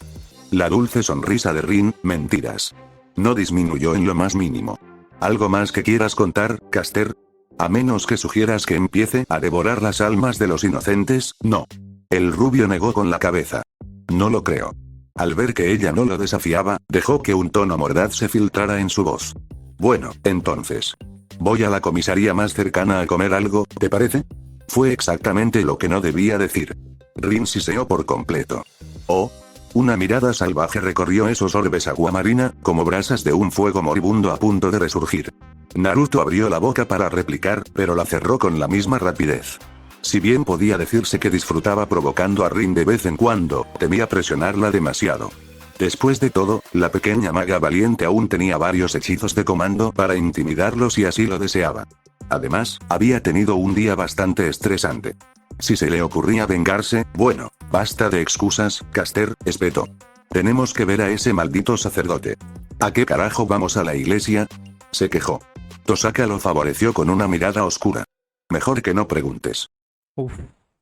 S2: La dulce sonrisa de Rin, mentiras. No disminuyó en lo más mínimo. ¿Algo más que quieras contar, Caster? A menos que sugieras que empiece a devorar las almas de los inocentes, no. El rubio negó con la cabeza. No lo creo. Al ver que ella no lo desafiaba, dejó que un tono mordaz se filtrara en su voz. Bueno, entonces. Voy a la comisaría más cercana a comer algo, ¿te parece? Fue exactamente lo que no debía decir. Rin siseó por completo. Oh. Una mirada salvaje recorrió esos orbes aguamarina, como brasas de un fuego moribundo a punto de resurgir. Naruto abrió la boca para replicar, pero la cerró con la misma rapidez. Si bien podía decirse que disfrutaba provocando a Rin de vez en cuando, temía presionarla demasiado. Después de todo, la pequeña maga valiente aún tenía varios hechizos de comando para intimidarlo si así lo deseaba. Además, había tenido un día bastante estresante. Si se le ocurría vengarse, bueno, basta de excusas, Caster, espetó. Tenemos que ver a ese maldito sacerdote. ¿A qué carajo vamos a la iglesia? Se quejó. Tosaka lo favoreció con una mirada oscura. Mejor que no preguntes.
S1: Uf,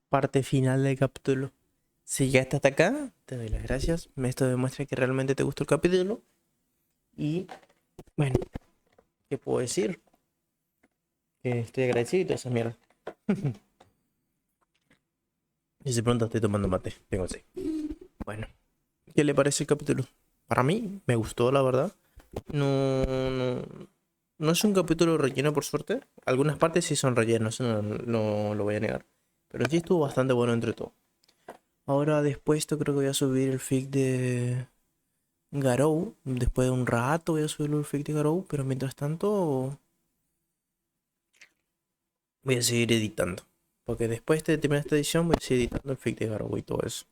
S1: parte final del capítulo. Si llegaste hasta acá, te doy las gracias. Esto demuestra que realmente te gustó el capítulo. Y, bueno, ¿qué puedo decir? Que estoy agradecido y toda esa mierda. Y si pronto estoy tomando mate, tengo sed. Bueno, ¿qué le parece el capítulo? Para mí, me gustó, la verdad. No es un capítulo relleno, por suerte. Algunas partes sí son rellenos, eso no lo voy a negar. Pero sí estuvo bastante bueno entre todo. Ahora después esto creo que voy a subir el fic de Garou. Después de un rato voy a subir el fic de Garou. Pero mientras tanto voy a seguir editando. Porque después de terminar esta edición voy a seguir editando el fic de Garou y todo eso.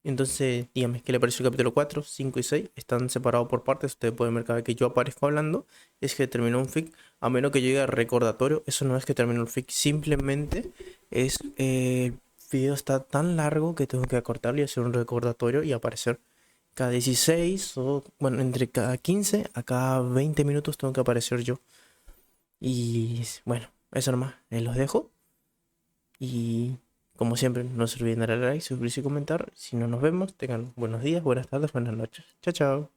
S1: Entonces, dígame, ¿qué le pareció el capítulo 4, 5 y 6? Están separados por partes. Ustedes pueden ver cada vez que yo aparezco hablando. Es que terminó un fic. A menos que llegue a recordatorio. Eso no es que terminó el fic. Simplemente es... el video está tan largo que tengo que acortarlo y hacer un recordatorio y aparecer cada 16 o... Bueno, entre cada 15 a cada 20 minutos tengo que aparecer yo. Y bueno, eso nomás. Los dejo. Y Como siempre, no se olviden darle like, suscribirse y comentar. Si no nos vemos, tengan buenos días, buenas tardes, buenas noches. Chao, chao.